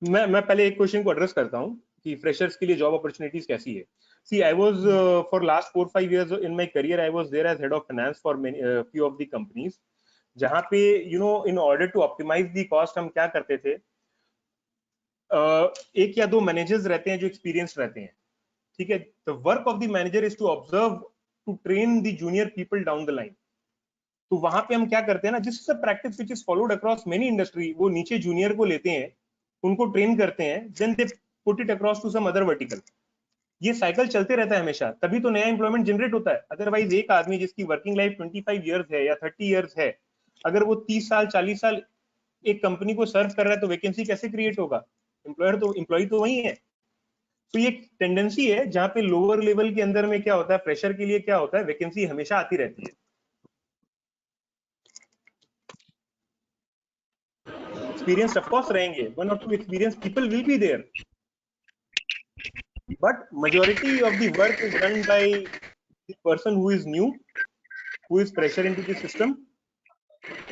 मैं पहले एक क्वेश्चन को एड्रेस करता हूँ कि फ्रेशर्स के लिए जॉब अपॉर्चुनिटीज कैसी है। See, I was for last 4-5 years in my career, I was there as head of finance for many few of the companies, जहाँ पे in order to optimize the cost हम क्या करते थे, एक या दो मैनेजर्स रहते हैं जो एक्सपीरियंस रहते हैं, ठीक है। The work of the manager is to observe, to train the junior people down the line. तो वहां पे हम क्या करते हैं ना, जिस practice which is followed across many industry, वो नीचे जूनियर को लेते हैं, उनको ट्रेन करते हैं, then they put it across to some other vertical. ये साइकिल चलते रहता है हमेशा, तभी तो नया एम्प्लॉयमेंट जनरेट होता है। अदरवाइज एक आदमी जिसकी वर्किंग लाइफ 25 इयर्स है या 30 इयर्स है, अगर वो 30 साल 40 साल एक कंपनी को सर्व कर रहा है, तो वैकेंसी कैसे क्रिएट होगा? एम्प्लॉय तो वही है। तो ये टेंडेंसी है जहां पे लोअर लेवल के अंदर में क्या होता है, प्रेशर के लिए क्या होता है, वैकेंसी हमेशा आती रहती है। एक्सपीरियंस ऑफ कोर्स रहेंगे, 1 or 2 experience people will be there, but majority of the work is done by the person who is new, who is pressure into the system,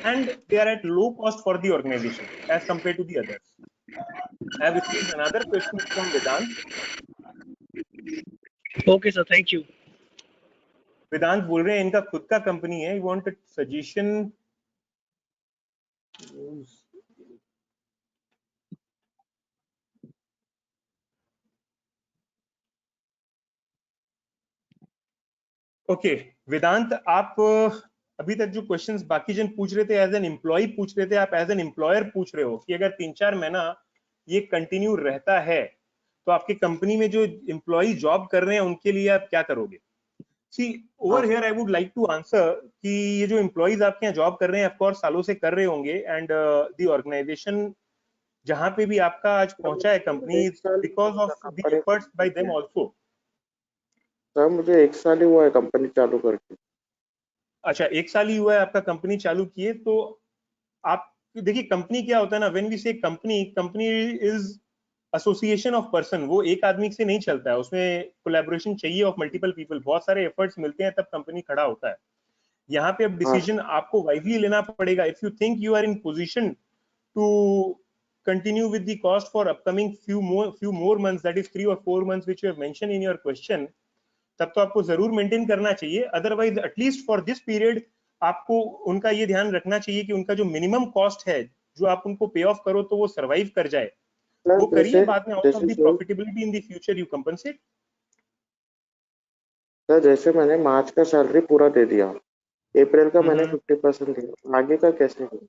and they are at low cost for the organization as compared to the others. I have received another question from Vedant. Okay sir, thank you. Vedant बोल रहे हैं इनका खुद का कंपनी है, want a suggestion. Okay Vedant, आप अभी तक जो क्वेश्चंस बाकी जन पूछ रहे थे एज एन एम्प्लॉय पूछ रहे थे, आप एज एन एम्प्लॉयर पूछ रहे हो कि अगर 3-4 महीना ये कंटिन्यू रहता है तो आपकी कंपनी में जो एम्प्लॉय जॉब कर रहे हैं उनके लिए आप क्या करोगे? See over here I would like to answer कि ये जो एम्प्लॉइज आपके यहाँ जॉब कर रहे हैं, ऑफ कोर्स सालों से कर रहे होंगे, एंड द ऑर्गेनाइजेशन जहां पे भी आपका आज पहुंचा है company, because of the efforts bye them also. Sir मुझे 1 साल ही हुआ है कंपनी चालू करके। अच्छा, 1 साल ही हुआ है आपका कंपनी चालू किए। तो आप देखिए कंपनी क्या होता है ना, व्हेन वी से company, company is association of person, वो एक आदमी से नहीं चलता है, उसमें कोलैबोरेशन चाहिए ऑफ मल्टीपल पीपल, बहुत सारे एफर्ट्स मिलते हैं तब कंपनी खड़ा होता है। यहाँ पे अब डिसीजन आपको वाइजली लेना पड़ेगा। If you think you are in position to continue with the cost for upcoming few more months, that is 3 or 4 months which you have mentioned in your question, तब तो आपको जरूर मेंटेन करना चाहिए। Otherwise at least for this period आपको उनका ये ध्यान रखना चाहिए कि उनका जो मिनिमम कॉस्ट है जो आप उनको पे ऑफ करो तो वो सरवाइव कर जाए, वो करिए। बाद में out of the profitability in the future you compensate. Sir जैसे मैंने मार्च का सैलरी पूरा दे दिया, अप्रैल का मैंने 50% दिया, आगे का कैसे हो?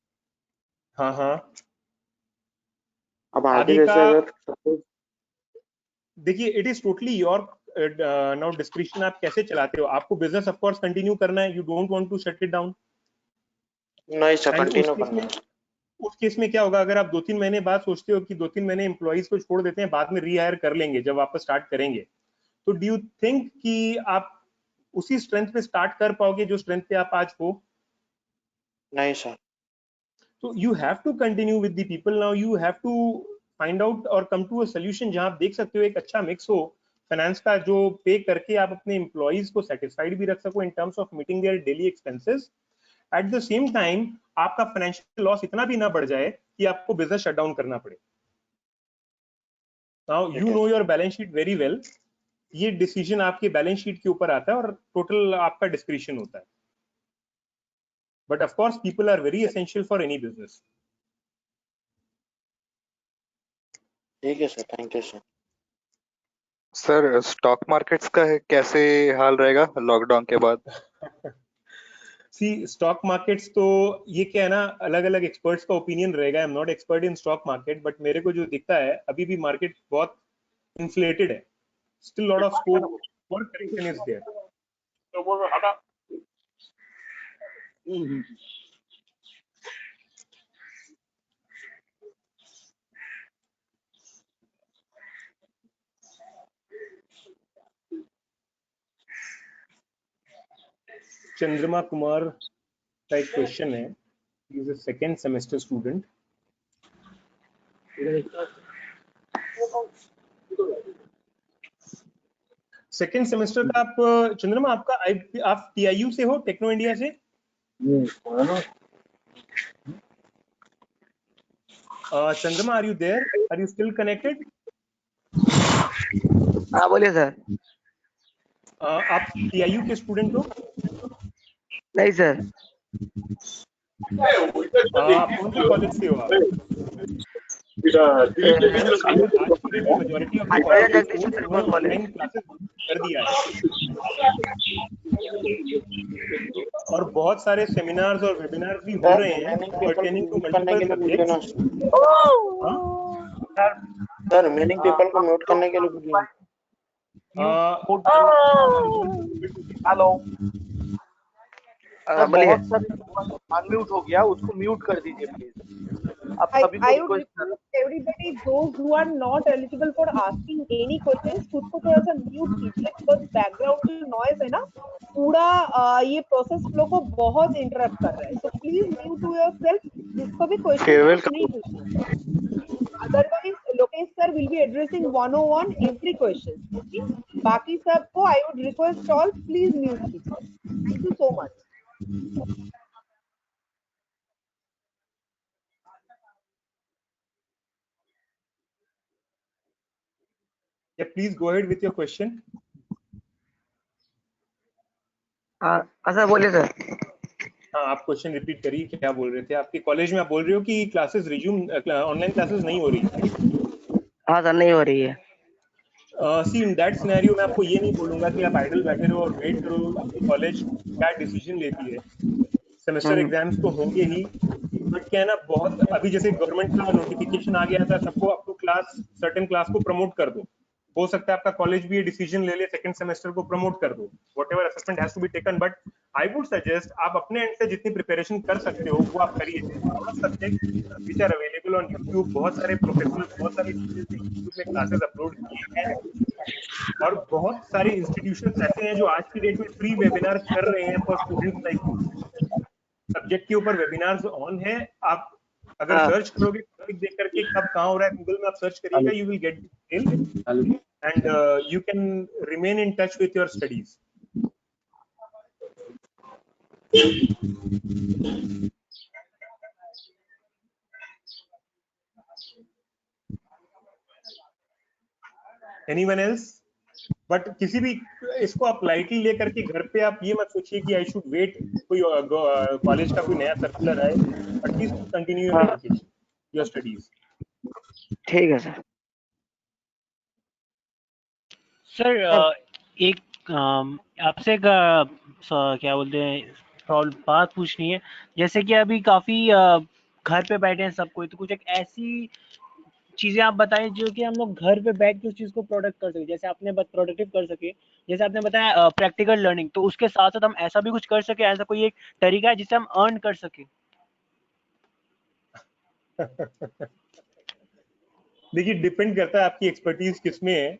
हाँ हाँ, अब आगे आगे जैसे का अगर देखिए, it is totally your now description, आप कैसे चलाते हो। आपको बिजनेस ऑफ कोर्स कंटिन्यू करना है, you don't want to shut it down. नहीं सर, एंड कंटिन्यू करना है। उस केस में क्या होगा, अगर आप 2-3 महीने बाद सोचते हो कि 2-3 महीने एम्प्लॉइज को छोड़ देते हैं, बाद में रीहायर कर लेंगे जब वापस स्टार्ट करेंगे, तो डू यू थिंक कि आप उसी स्ट्रेंथ पे स्टार्ट कर पाओगे जो स्ट्रेंथ पे आप आज हो? नहीं सर। तो you have to continue with the people. Now you have to find out और कम टू अ सोल्यूशन जहां आप देख सकते हो एक अच्छा मिक्स हो फाइनेंस का, जो पे करके आप अपने एम्प्लॉइज को सेटिस्फाइड भी रख सको in terms of meeting their daily expenses. At the same time आपका फाइनेंशियल लॉस इतना भी ना बढ़ जाए कि आपको बिजनेस शट डाउन करना पड़े। Now you know your balance sheet very well, ये डिसीजन आपके बैलेंस शीट के ऊपर आता है और टोटल आपका डिस्क्रिप्शन होता है। But of course people are very essential for any business. ठीक है sir, thank you sir. Sir stock markets का है कैसे हाल रहेगा लॉकडाउन के बाद? सी स्टॉक मार्केट्स तो ये क्या है ना, अलग अलग एक्सपर्ट्स का ओपिनियन रहेगा। I am not expert in stock market, but मेरे को जो दिखता है अभी भी मार्केट बहुत इन्फ्लेटेड है। Still lot of scope for correction is there. Chandrama Kumar का एक क्वेश्चन है, he is a second semester student. Second semester का आप चंद्रमा आपका आप TIU से हो, टेक्नो इंडिया से? Chandrama, are you there? Are you still connected? हाँ बोलिए सर। आप TIU के स्टूडेंट हो? नहीं सर। आप कौन से कॉलेज से हो आप? आज की डेट में मेजॉरिटी ऑफ द कॉलेजेस उन्होंने ऑनलाइन क्लासेस कर दिया है और बहुत सारे सेमिनार्स और वेबिनार्स भी हो रहे हैं pertaining to multiple subjects. Sir remaining people को म्यूट करने के लिए हेलो, बहुत सारे अनम्यूट हो गया, उसको म्यूट कर दीजिए प्लीज। आप सभी को I would request everybody, those who are not eligible for asking any questions, खुद को थोड़ा सा म्यूट कीजिए because background जो नॉइज है ना पूरा ये प्रोसेस फ्लो को बहुत इंटरप्ट कर रहा है। So please mute yourself, जिसको भी क्वेश्चन नहीं पूछना। Otherwise Lokesh sir will be addressing 101 every question. Okay? बाकी सबको I would request all please mute कीजिए। Thank you so much. Yeah, please go ahead with your question. Sir बोलिए सर। हाँ, आप क्वेश्चन रिपीट करिए, क्या बोल रहे थे? आपके कॉलेज में आप बोल रहे हो कि क्लासेस रिज्यूम, ऑनलाइन क्लासेस नहीं हो रही? हाँ सर, नहीं हो रही है। सी इन दैट सिनेरियो मैं आपको ये नहीं बोलूंगा कि आप आइडल बैठे रहो और वेट करो आपकी कॉलेज क्या डिसीजन लेती है। सेमेस्टर एग्जाम्स तो होंगे ही, बट क्या है ना, बहुत अभी जैसे गवर्नमेंट का नोटिफिकेशन आ गया था सबको up to class certain class को प्रमोट कर दो। हो सकता है आपका कॉलेज भी ये डिसीजन ले ले सेकंड सेमेस्टर को प्रमोट कर दो। Whatever assessment has to be taken, but I would suggest आप अपने एंड से जितनी प्रिपरेशन कर सकते हो वो आप करिए। Subject which are available on YouTube, बहुत सारे प्रोफेसर, बहुत सारे यूट्यूब में क्लासेस अपलोड किए हैं और बहुत सारे इंस्टीट्यूशंस ऐसे हैं जो आज की डेट में फ्री वेबिनार कर रहे हैं for students like you. Subject के ऊपर वेबिनार्स ऑन है। आप अगर सर्च करोगे टॉपिक देख करके कब कहाँ हो रहा है, गूगल में आप सर्च करिएगा, you will get detail and you can remain in touch with your studies. Anyone else? But किसी भी इसको आप लाइटली लेकर के घर पे आप ये मत सोचिए कि आई शुड वेट कोई कॉलेज का कोई नया सर्कुलर आए। At least continue your education, your studies. ठीक है सर। सर एक आपसे क्या बोलते हैं बात पूछनी है। जैसे कि अभी काफी घर पे बैठे हैं सब कोई, तो कुछ एक ऐसी चीजें आप बताएं जो कि हम लोग घर पे बैठ के उस चीज को प्रोडक्ट कर सके, जैसे आपने प्रोडक्टिव कर सके, जैसे आपने बताया प्रैक्टिकल लर्निंग, तो उसके साथ साथ हम ऐसा भी कुछ कर सके, ऐसा कोई एक तरीका है जिससे हम अर्न कर सके? देखिए, डिपेंड करता है आपकी एक्सपर्टीज किसमें है।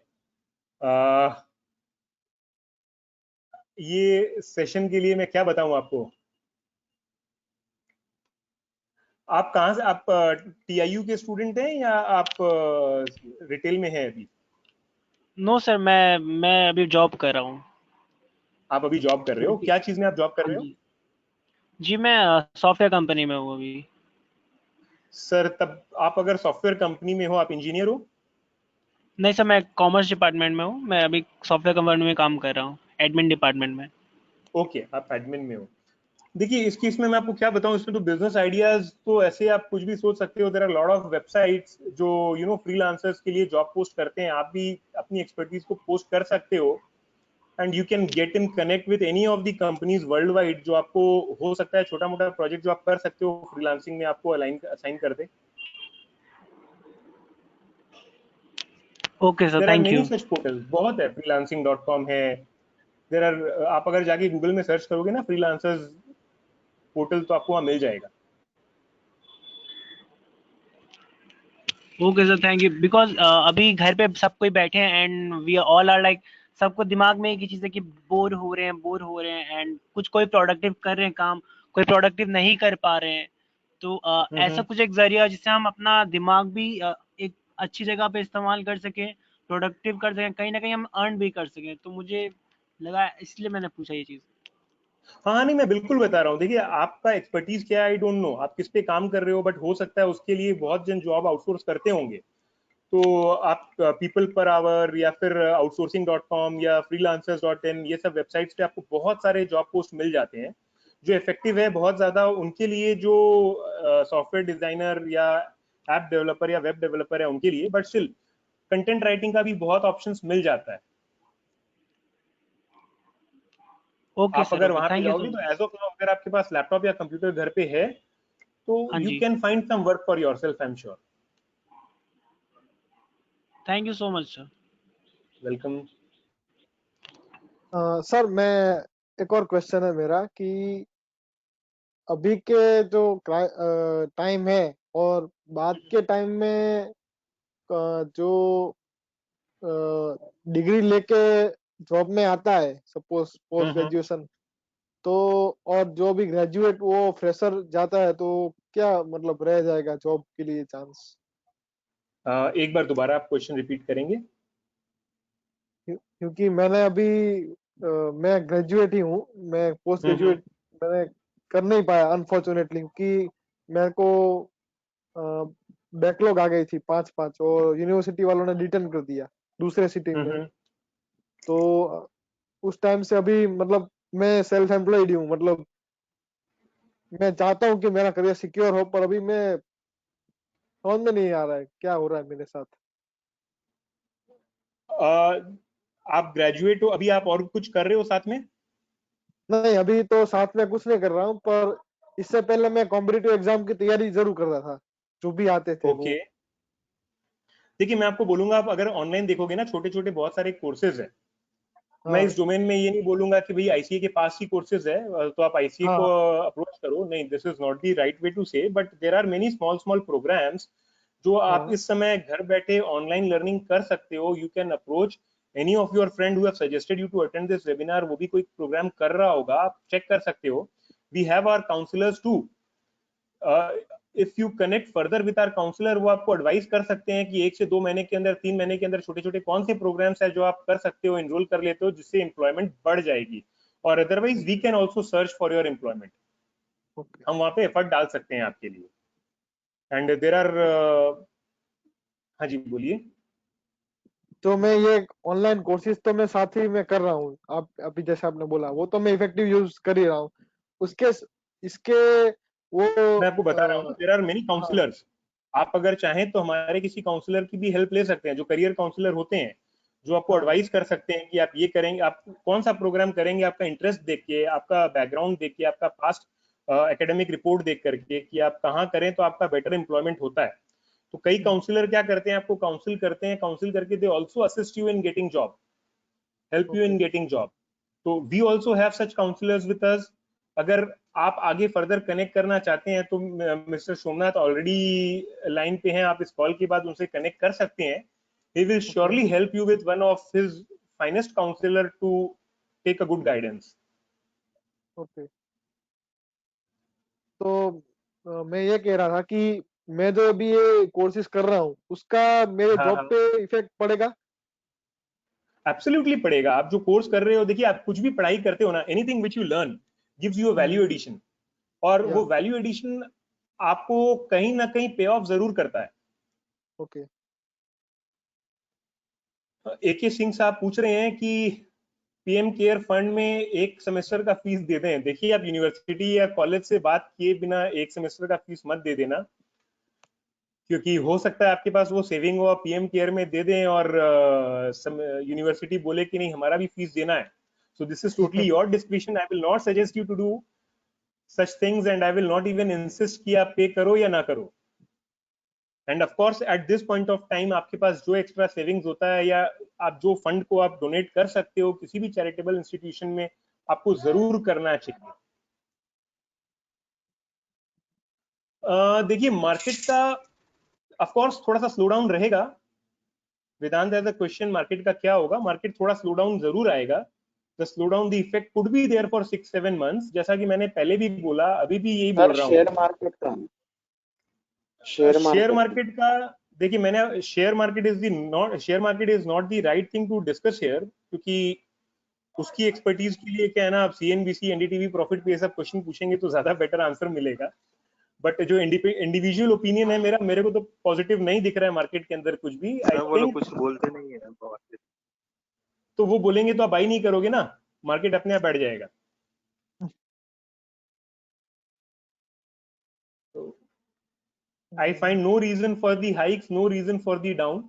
ये सेशन के लिए मैं क्या बताऊं आपको। आप कहाँ से, आप TIU के स्टूडेंट हैं या आप रिटेल में हैं अभी? नो सर, मैं अभी जॉब कर रहा हूँ। आप अभी जॉब कर रहे हो? क्या चीज में आप जॉब कर रहे हो? जी मैं सॉफ्टवेयर कंपनी में हूँ अभी। सर तब आप अगर सॉफ्टवेयर कंपनी में हो, आप इंजीनियर हो? नहीं सर, मैं कॉमर्स डिपार्टमेंट में हूँ। मैं अभी सॉफ्टवेयर कंपनी में काम कर रहा हूँ, एडमिन डिपार्टमेंट में। ओके, आप एडमिन में हो। देखिए, इस केस में मैं आपको क्या बताऊं, इसमें तो बिजनेस आइडियाज तो ऐसे आप कुछ भी सोच सकते हो। There are lot of websites जो फ्रीलांसर्स के लिए जॉब पोस्ट करते हैं। आप भी अपनी एक्सपर्टीज को पोस्ट कर सकते हो and you can get in connect with any of the companies world wide, जो आपको हो सकता है छोटा मोटा प्रोजेक्ट जो आप कर सकते हो फ्रीलांसिंग में आपको असाइन कर दे। Okay sir, thank you. Such portals बहुत है, freelancing.com है। देयर आर, आप अगर जाके गूगल में सर्च करोगे ना फ्रीलांसर्स पोर्टल, तो आपको वहां मिल जाएगा। Okay sir, thank you. Because अभी घर पे सब कोई बैठे हैं and we all are like, सबको दिमाग में एक ही चीज है कि बोर हो रहे हैं एंड कुछ कोई प्रोडक्टिव कर रहे हैं काम, कोई प्रोडक्टिव नहीं कर पा रहे हैं। तो ऐसा कुछ एक जरिया जिससे हम अपना दिमाग भी एक अच्छी जगह पे इस्तेमाल कर सकें, प्रोडक्टिव कर सकें, कहीं ना कहीं हम अर्न भी कर सकें। तो मुझे लगा, इसलिए मैंने पूछा ये चीज़। हाँ नहीं, मैं बिल्कुल बता रहा हूँ। देखिए आपका एक्सपर्टीज क्या है आई डोंट नो, आप किस पे काम कर रहे हो, बट हो सकता है उसके लिए बहुत जन जॉब आउटसोर्स करते होंगे। तो आप पीपल पर आवर या फिर outsourcing.com या freelancers.in, ये सब वेबसाइट्स पे आपको बहुत सारे जॉब पोस्ट मिल जाते हैं जो इफेक्टिव है बहुत ज्यादा उनके लिए, जो सॉफ्टवेयर डिजाइनर या ऐप डेवलपर या वेब डेवलपर है उनके लिए। बट स्टिल कंटेंट राइटिंग का भी बहुत ऑप्शंस मिल जाता है। ओके आप सर, अगर ओके, वहां पे थैंक यू जाओगे सो तो मच। एज ऑफ नाउ अगर आपके पास लैपटॉप या कंप्यूटर घर पे है तो हाँ यू जी, can find some work for yourself, I am sure. Thank you so much sir. Welcome. Sir मैं एक और क्वेश्चन है मेरा कि अभी के जो टाइम है और बाद के टाइम में जो डिग्री लेके जॉब में आता है, सपोज पोस्ट ग्रेजुएशन, तो और जो भी ग्रेजुएट वो फ्रेशर जाता है, तो क्या मतलब रह जाएगा जॉब के लिए चांस? एक बार दोबारा आप क्वेश्चन रिपीट करेंगे? क्योंकि मैंने अभी मैं ग्रेजुएट ही हूँ, मैं पोस्ट ग्रेजुएट मैंने कर नहीं पाया अनफॉर्चुनेटली, क्योंकि मेरे को बैकलॉग आ गई थी 5-5 और यूनिवर्सिटी वालों ने रिटर्न कर दिया दूसरे सिटी में। तो उस टाइम से अभी मतलब मैं सेल्फ एम्प्लॉयड हूँ, मतलब मैं चाहता हूँ कि मेरा करियर सिक्योर हो, पर अभी मैं समझ में नहीं आ रहा है क्या हो रहा है मेरे साथ। आप ग्रेजुएट हो अभी, आप और कुछ कर रहे हो साथ में? नहीं, अभी तो साथ में कुछ नहीं कर रहा हूँ, पर इससे पहले मैं कॉम्पिटिटिव एग्जाम की तैयारी जरूर कर रहा था, जो भी आते थे वो। देखिए मैं आपको बोलूंगा, आप अगर ऑनलाइन देखोगे ना, छोटे छोटे बहुत सारे कोर्सेज है। मैं इस डोमेन में ये नहीं बोलूंगा कि भाई आईसीए के पास ही कोर्सेज है तो आप आईसीए को अप्रोच करो, नहीं, this is not the right way to say, but there are many small small programmes जो आप इस समय घर बैठे ऑनलाइन लर्निंग कर सकते हो। You can approach any of your friend who have suggested you to attend this webinar, वो भी कोई प्रोग्राम कर रहा होगा, आप चेक कर सकते हो। We have our counsellors too, if you connect further with our counsellor, वो आपको एडवाइस कर सकते हैं कि 1 से 2 महीने के अंदर, 3 महीने के अंदर छोटे छोटे कौन से प्रोग्राम्स है जो आप कर सकते हो, एनरोल कर लेते हो, जिससे एम्प्लॉयमेंट बढ़ जाएगी। और otherwise we can also search for your employment, हम वहां पे एफर्ट डाल सकते हैं आपके लिए। एंड देर आर हाँ जी बोलिए। तो मैं ये ऑनलाइन कोर्सेज तो मैं साथ ही में कर रहा हूँ, आप अभी जैसे आपने बोला वो तो मैं इफेक्टिव यूज कर ही रहा हूँ। उसके इसके वो मैं आपको बता रहा हूँ, देर आर मेनी काउंसलर्स। आप अगर चाहें तो हमारे किसी काउंसलर की भी हेल्प ले सकते हैं, जो करियर काउंसलर होते हैं, जो आपको एडवाइस कर सकते हैं कि आप ये करेंगे, आप कौन सा प्रोग्राम करेंगे, आपका इंटरेस्ट देख के, आपका बैकग्राउंड देख के, आपका पास्ट एकेडमिक रिपोर्ट देख करके कि आप कहाँ करें तो आपका बेटर एम्प्लॉयमेंट होता है। तो कई काउंसलर क्या करते हैं, आपको काउंसिल करते हैं, काउंसिल करके they also assist you in getting job, help you in getting job. तो we also have such counsellors with us. अगर आप आगे फर्दर कनेक्ट करना चाहते हैं तो मिस्टर सोमनाथ ऑलरेडी लाइन पे हैं, आप इस कॉल के बाद उनसे कनेक्ट कर सकते हैं। he will surely help you with one of his finest counselor to take a good guidance. Okay, तो मैं ये कह रहा था कि मैं जो अभी ये कोर्सेज कर रहा हूँ उसका मेरे जॉब पे इफेक्ट पड़ेगा? एब्सोल्युटली पड़ेगा। आप जो कोर्स कर रहे हो, देखिए आप कुछ भी पढ़ाई करते हो ना, anything which you learn gives you a value addition, और वो वैल्यू एडिशन आपको कहीं ना कहीं पे ऑफ जरूर करता है। ओके। AK सिंह साहब पूछ रहे हैं कि पीएम केयर फंड में एक सेमेस्टर का फीस दे दें। देखिए आप यूनिवर्सिटी या कॉलेज से बात किए बिना एक सेमेस्टर का फीस मत दे देना, क्योंकि हो सकता है आपके पास वो सेविंग हो, पीएम केयर में दे दें और यूनिवर्सिटी बोले कि नहीं हमारा भी फीस देना है। So this is totally your discretion, I will not suggest you to do such things and I will not even insist कि आप पे करो या ना करो। And of course at this point of time आपके पास जो एक्स्ट्रा सेविंग्स होता है या आप जो फंड को आप डोनेट कर सकते हो किसी भी चैरिटेबल इंस्टीट्यूशन में, आपको जरूर करना चाहिए। देखिए मार्केट का ऑफ कोर्स थोड़ा सा स्लो डाउन रहेगा। Vedant as a question, market का क्या होगा? मार्केट थोड़ा स्लो डाउन जरूर आएगा। The slow down the effect could be there for 6-7 months, जैसा कि मैंने पहले भी बोला, अभी भी यही बोल रहा हूँ। शेयर मार्केट का शेयर मार्केट का देखिए मैंने share market is not the right thing to discuss here, क्योंकि उसकी एक्सपर्टीज के लिए क्या है ना, आप CNBC NDTV प्रॉफिट पे ये सब क्वेश्चन पूछेंगे तो ज्यादा बेटर आंसर मिलेगा। बट जो इंडिविजुअल ओपिनियन है मेरा, मेरे को तो पॉजिटिव नहीं दिख रहा है मार्केट के अंदर कुछ भी। आई वो लोग थिंक कुछ बोलते नहीं है बहुत। तो वो बोलेंगे तो आप बाई नहीं करोगे ना, मार्केट अपने आप बैठ जाएगा। I find no reason for the hikes, no reason for the down.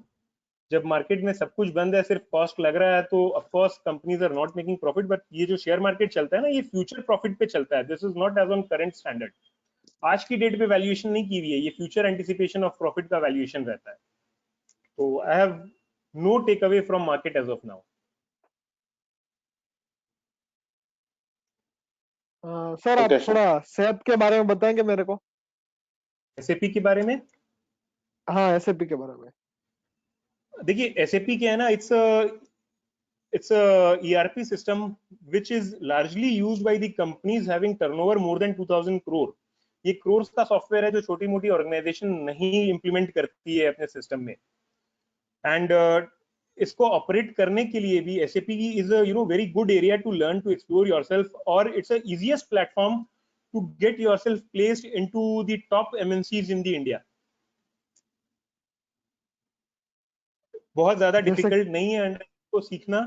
जब मार्केट में सब कुछ बंद है, सिर्फ कॉस्ट लग रहा है, तो of course companies are not making profit. But ये जो शेयर मार्केट चलता है ना, ये फ्यूचर प्रॉफिट पे चलता है। This is not as on current standard. आज की डेट पे वैल्यूएशन नहीं की हुई है, ये फ्यूचर एंटिसिपेशन ऑफ प्रॉफिट का वैल्यूएशन रहता है। तो I have no take away from market as of now. Sir आप Okay, sir. थोड़ा SAP के बारे में बताएंगे मेरे को? SAP के बारे में? हाँ, SAP के बारे में। देखिए SAP क्या है ना, it's a ERP system which is largely used by the companies having turnover more than 2000 crore। ये crores का सॉफ्टवेयर है जो छोटी मोटी ऑर्गेनाइजेशन नहीं इंप्लीमेंट करती है अपने सिस्टम में। एंड इसको ऑपरेट करने के लिए भी SAP की is a very good area to learn, to explore yourself, और it's a easiest platform to get yourself placed into the top MNCs in the India. बहुत ज्यादा डिफिकल्ट नहीं है को सीखना।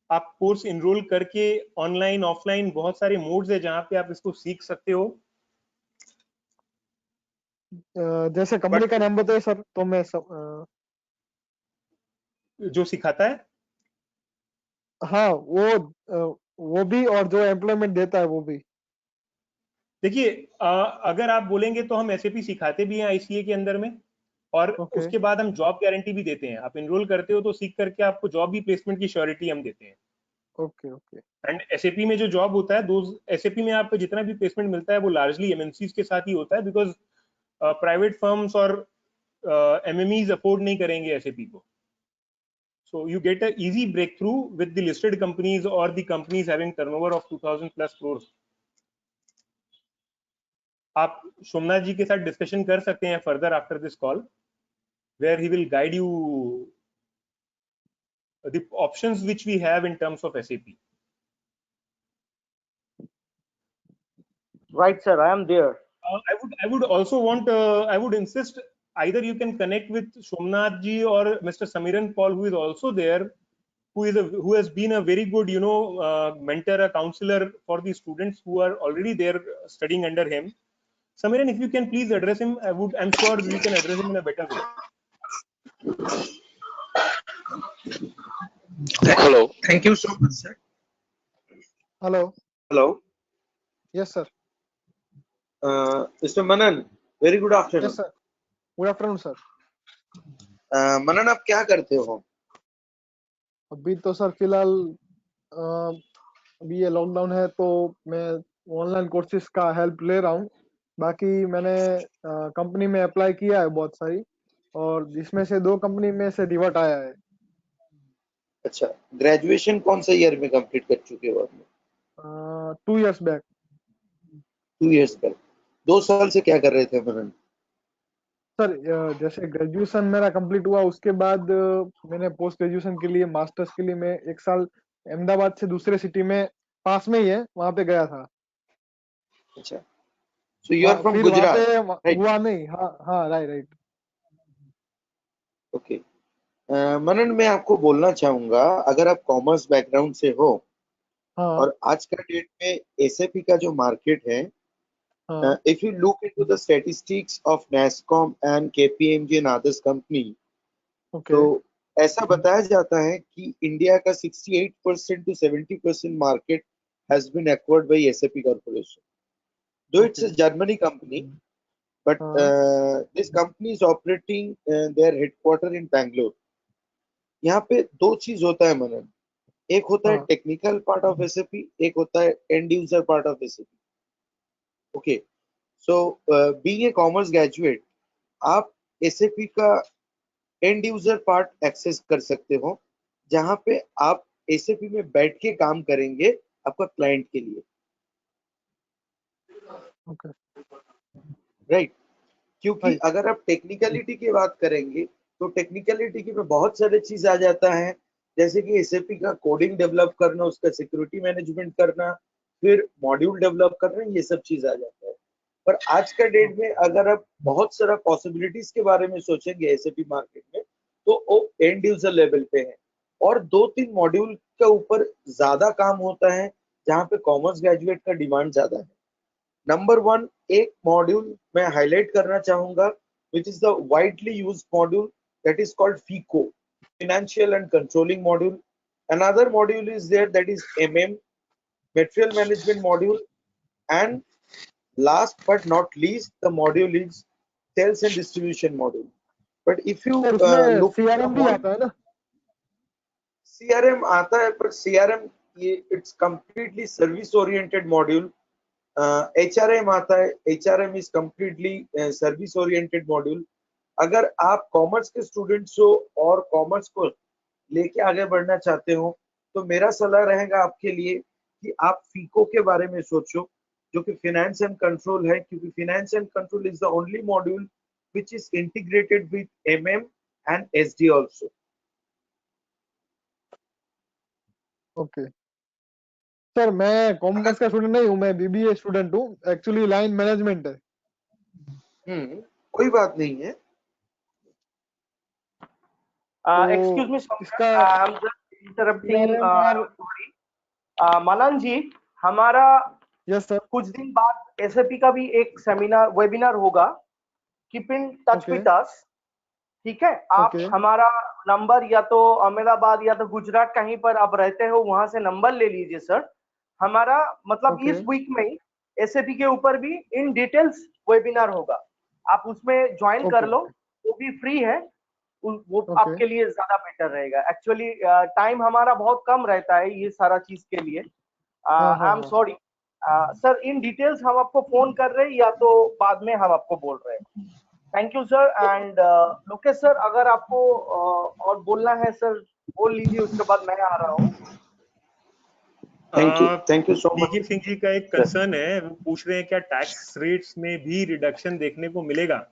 आप कोर्स इनरोल करके ऑनलाइन ऑफलाइन बहुत सारे मोड्स है जहां पे आप इसको सीख सकते हो। जैसे कंपनी का नाम बताइए सर, तो मैं जो सिखाता है? हाँ, वो भी, और जो एम्प्लॉयमेंट देता है वो भी। देखिए अगर आप बोलेंगे तो हम SAP सिखाते भी हैं ICA के अंदर में, और उसके बाद हम जॉब गारंटी भी देते हैं। आप इनरोल करते हो तो सीख करके आपको जॉब भी, प्लेसमेंट की श्योरिटी हम देते हैं। ओके। एंड SAP में जो जॉब होता है, SAP में आपको जितना भी प्लेसमेंट मिलता है वो लार्जली MNCs के साथ ही होता है, बिकॉज प्राइवेट फर्म्स और MMEs अफोर्ड नहीं करेंगे SAP को। So you get a easy breakthrough with the listed companies or the companies having turnover of 2000 plus crores। आप सोमनाथ जी के साथ डिस्कशन कर सकते हैं further after this call, where he will guide you the options which we have in terms of SAP. Right, sir. I am there. I would also want, I would insist, either you can connect with Somnath ji or Mr. Samiran Paul, who is also there, who has been a very good, mentor, a counselor for the students who are already there studying under him. Samiran, if you can please address him, I'm sure we can address him in a better way. Hello. Thank you so much, sir. Hello. Hello. Yes, sir. Mr. Manan, very good afternoon. Yes, sir. Good afternoon, sir. मनन आप क्या करते हो? अभी तो सर फिलहाल अभी ये लॉकडाउन है तो मैं ऑनलाइन कोर्सेज का हेल्प ले रहा हूँ। बाकी मैंने कंपनी में अप्लाई किया है बहुत सारी, और जिसमें से 2 कंपनी में से रिवर्ट आया है। अच्छा, ग्रेजुएशन कौन से ईयर में कंप्लीट कर चुके हो आपने? 2 years बैक। 2 years back. 2 साल से क्या कर रहे थे मनन? सर जैसे ग्रेजुएशन मेरा कंप्लीट हुआ, उसके बाद मैंने पोस्ट ग्रेजुएशन के लिए, मास्टर्स के लिए मैं 1 साल अहमदाबाद से दूसरे सिटी में पास में ही है, वहां पे गया था। अच्छा, so you are from Gujarat, right? हुआ नहीं। हाँ, राइट। ओके। मनन, मैं आपको बोलना चाहूंगा, अगर आप कॉमर्स बैकग्राउंड से हो, और आज का डेट में SAP का जो मार्केट है, if you look into the statistics of NASSCOM and KPMG and others company, तो ऐसा बताया जाता है कि इंडिया का 68% to 70% market has been acquired by SAP corporation. Though it's a Germany company, but this company is operating their headquarter in Bangalore. यहाँ पे 2 चीज होता है मनन, एक होता है टेक्निकल पार्ट ऑफ SAP, एक होता है and user part of SAP। Okay, so being a commerce graduate, आप SAP का एंड यूजर पार्ट एक्सेस कर सकते हो, जहां पे आप SAP में बैठ के काम करेंगे आपका क्लाइंट के लिए। राइट, क्योंकि अगर आप टेक्निकलिटी की बात करेंगे तो टेक्निकलिटी की में बहुत सारे चीज आ जाता है, जैसे कि एसएपी का कोडिंग डेवलप करना, उसका सिक्योरिटी मैनेजमेंट करना, फिर मॉड्यूल डेवलप करना, ये सब चीज आ जाता है। पर आज का डेट में अगर आप बहुत सारा पॉसिबिलिटीज के बारे में सोचेंगे एसएपी मार्केट में, तो वो एंड यूजर लेवल पे है और 2-3 मॉड्यूल के ऊपर ज्यादा काम होता है जहाँ पे कॉमर्स ग्रेजुएट का डिमांड ज्यादा है। नंबर 1 एक मॉड्यूल मैं हाईलाइट करना चाहूंगा, which is the widely used module, that is called FICO, Financial and Controlling Module. Another module is there, that is MM, Material Management Module, and last but not least, the module is Sales and Distribution Module. But if you sir उसमें look सीआरएम भी आता है ना? CRM आता है, पर CRM ये it's completely service oriented module. HRM आता है, HRM is completely service oriented module. अगर आप कॉमर्स के स्टूडेंट्स हो और कॉमर्स को लेके आगे बढ़ना चाहते हो, तो मेरा सलाह रहेगा आपके लिए कि आप फीको के बारे में सोचो, जो कि फाइनेंस एंड कंट्रोल है, क्योंकि finance and control is the only module which is integrated with MM and SD also. Okay sir, मैं कॉमर्स का स्टूडेंट नहीं हूँ, मैं बीबीए स्टूडेंट हूँ, एक्चुअली लाइन मैनेजमेंट है। कोई बात नहीं है। Excuse me, इसका I'm just interrupting. Sorry, मनन जी, हमारा यस सर, कुछ दिन बाद एसएपी का भी एक सेमिनार वेबिनार होगा, keep in touch with us, ठीक है? आप हमारा नंबर या तो अहमदाबाद या तो गुजरात कहीं पर आप रहते हो वहां से नंबर ले लीजिए सर। हमारा मतलब इस वीक में ही एसएपी के ऊपर भी इन डिटेल्स वेबिनार होगा, आप उसमें ज्वाइन कर लो, वो भी फ्री है, वो आपके लिए ज्यादा बेटर रहेगा। एक्चुअली टाइम हमारा बहुत कम रहता है ये सारा चीज के लिए। I am sorry sir, in details हम आपको फोन कर रहे हैं या तो बाद में हम आपको बोल रहे हैं। Thank you sir. And Lokesh sir, अगर आपको और बोलना है सर बोल लीजिए, उसके बाद मैं आ रहा हूँ। Thank you so much. DK Singh ji का एक कंसर्न है, वो पूछ रहे हैं क्या टैक्स रेट्स में भी रिडक्शन देखने को मिलेगा?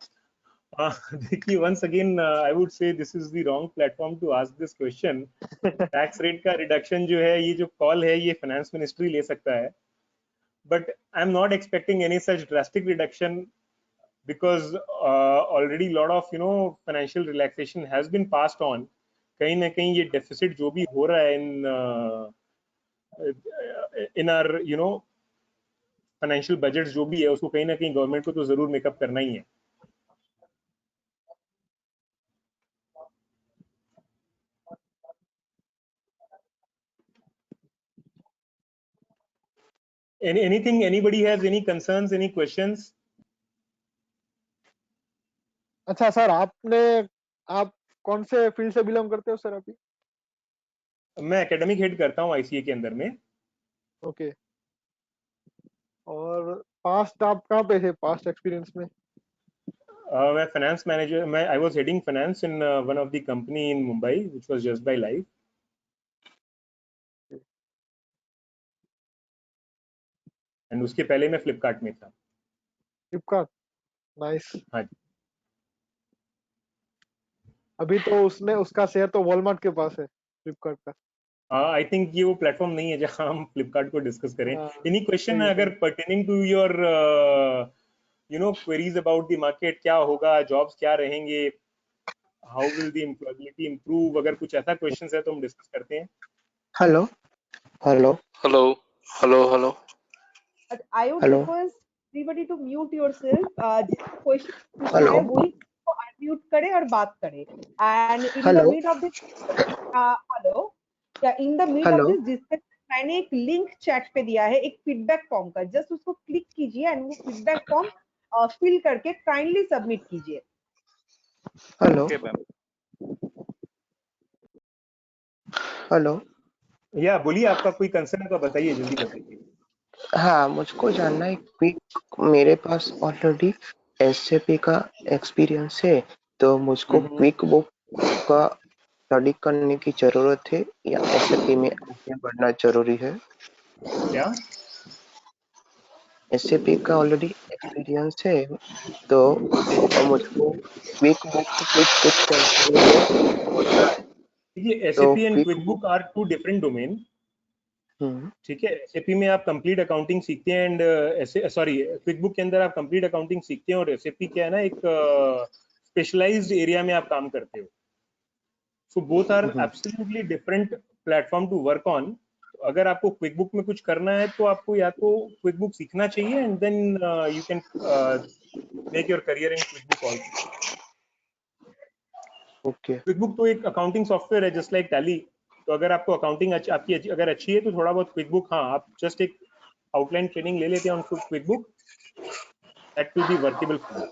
देखिए, once again I would say this is the wrong platform to ask this question. Tax rate का रिडक्शन जो है, ये जो कॉल है, ये फाइनेंस मिनिस्ट्री ले सकता है, but I am not expecting any such drastic reduction because already lot of financial relaxation has been passed on. कहीं ना कहीं ये डेफिसिट जो भी हो रहा है in our फाइनेंशियल बजट जो भी है, उसको कहीं ना कहीं गवर्नमेंट को तो जरूर मेकअप करना ही है। anything, anybody has any concerns, any questions? अच्छा सर, आप कौन से फील्ड से बिलोंग करते हो सर अभी? मैं एकेडमिक हेड करता हूँ आईसीए के अंदर में। ओके, और पास्ट आप कहाँ पे थे, पास्ट एक्सपीरियंस में? मैं finance manager, I was heading finance in one of the company in Mumbai which was just by life, and उसके पहले मैं फ्लिपकार्ट में था। फ्लिपकार्ट, नाइस। हाँ जी। अभी तो उसका शेयर तो वॉलमार्ट के पास है, फ्लिपकार्ट का। आई थिंक ये वो प्लेटफॉर्म नहीं है जहां हम फ्लिपकार्ट को डिस्कस करें। एनी क्वेश्चन अगर pertaining to your queries about the market, क्या होगा, जॉब्स क्या रहेंगे, how will the employability improve, अगर कुछ ऐसा क्वेश्चंस है तो हम डिस्कस करते हैं। Hello hello hello hello hello I would request everybody to mute yourself. जिसको क्वेश्चन पूछना है वही अनम्यूट करे और बात करे। And in the mid of this, hello, in the mid of this discussion, मैंने एक लिंक चैट पे दिया है एक फीडबैक फॉर्म का, जस्ट उसको क्लिक कीजिए एंड वो फीडबैक फॉर्म फिल करके काइंडली सबमिट कीजिए। हेलो हेलो, या बोलिए, आपका कोई कंसर्न है तो बताइए, जल्दी बताइए। हाँ, मुझको जानना है, क्विक, मेरे पास ऑलरेडी एसएपी का एक्सपीरियंस है, तो मुझको क्विक बुक का स्टडी करने की जरूरत है या एसएपी में आगे बढ़ना जरूरी है? क्या एसएपी का ऑलरेडी एक्सपीरियंस है, तो मुझको क्विक बुक कुछ बोलना है। देखिए तो SAP and quick quick book are two different domain. Book ठीक है, SAP में आप कंप्लीट अकाउंटिंग सीखते हैं एंड सॉरी क्विक बुक के अंदर आप कंप्लीट अकाउंटिंग सीखते हैं, और SAP क्या है ना, एक स्पेशलाइज्ड एरिया में आप काम करते हो। So both are absolutely different platform to work on. अगर आपको क्विक बुक में कुछ करना है तो आपको या तो क्विक बुक सीखना चाहिए and then you can make your career in quick book also. Okay. Quick book तो एक अकाउंटिंग सॉफ्टवेयर है जस्ट लाइक टैली। तो अगर आपको अकाउंटिंग आपकी अगर अच्छी है तो थोड़ा बहुत क्विक बुक, हाँ आप जस्ट एक आउटलाइन ट्रेनिंग ले लेते हैं उनको quick book, that will B workable for you.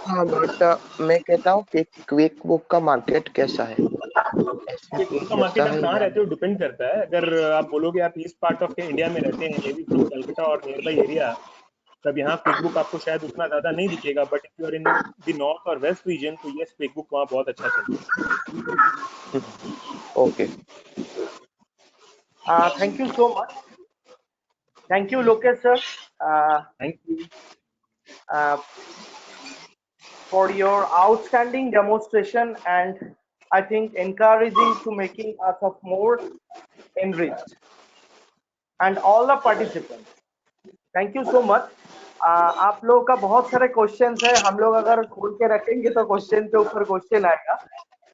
हाँ, बट मैं कहता हूँ कि क्विक बुक का मार्केट कैसा है, क्विक बुक का मार्केट जैसा आप है कहाँ या रहते हो डिपेंड करता है। अगर आप बोलोगे आप ईस्ट पार्ट ऑफ इंडिया में रहते हैं, मे बी फ्रॉम कलकत्ता और नियर बाई एरिया, तब यहाँ क्विक बुक आपको शायद उतना ज्यादा नहीं दिखेगा। But if you are in the north और वेस्ट रीजन तो यस, क्विक बुक वहाँ बहुत अच्छा चलता है। Okay. Thank you so much. Thank you, Lokesh sir. Thank you. For your outstanding demonstration and I think encouraging to making us of more enriched and all the participants. Thank you so much. आप लोगों का बहुत सारे क्वेश्चंस है, हम लोग अगर खोल के रखेंगे तो क्वेश्चन के ऊपर क्वेश्चन आएगा।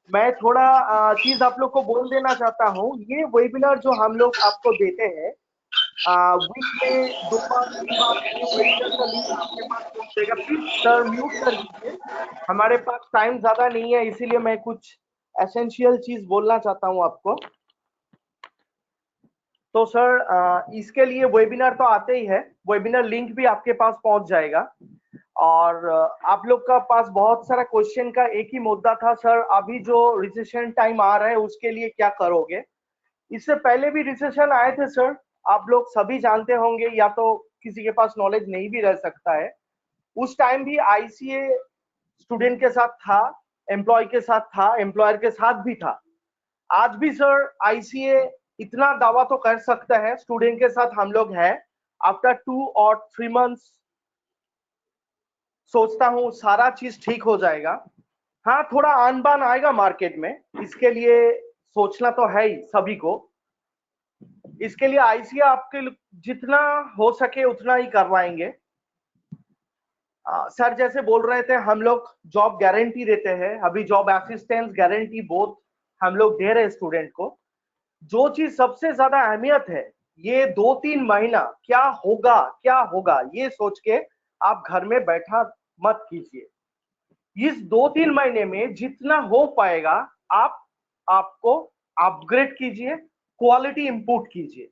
मैं थोड़ा चीज आप लोग को बोल देना चाहता हूँ, ये वेबिनार जो हम लोग आपको देते हैं वीक में 2 बार 3 बार ये वेबिनार का लिंक आपके पास पहुंचेगा। प्लीज सर म्यूट कर दीजिए, हमारे पास टाइम ज्यादा नहीं है, इसीलिए मैं कुछ एसेंशियल चीज बोलना चाहता हूँ आपको। तो सर इसके लिए वेबिनार तो आते ही है, वेबिनार लिंक भी आपके पास पहुंच जाएगा। और आप लोग का पास बहुत सारा क्वेश्चन का एक ही मुद्दा था, सर अभी जो रिसेशन टाइम आ रहा है उसके लिए क्या करोगे। इससे पहले भी रिसेशन आए थे सर, आप लोग सभी जानते होंगे, या तो किसी के पास नॉलेज नहीं भी रह सकता है। उस टाइम भी ICA स्टूडेंट के साथ था, एम्प्लॉय के साथ था, एम्प्लॉयर के साथ भी था। आज भी सर ICA इतना दावा तो कर सकता है स्टूडेंट के साथ हम लोग हैं। आफ्टर 2 और 3 मंथ्स सोचता हूँ सारा चीज ठीक हो जाएगा। हाँ, थोड़ा आन बान आएगा मार्केट में, इसके लिए सोचना तो है ही सभी को। इसके लिए ICA आपके जितना हो सके उतना ही करवाएंगे। सर जैसे बोल रहे थे हम लोग जॉब गारंटी देते हैं, अभी जॉब असिस्टेंस गारंटी बोथ हम लोग दे रहे हैं स्टूडेंट को। जो चीज सबसे ज्यादा अहमियत है, ये 2-3 महीना क्या होगा ये सोच के आप घर में बैठा मत कीजिए। इस 2-3 महीने में जितना हो पाएगा आपको अपग्रेड कीजिए, क्वालिटी इंपोर्ट कीजिए।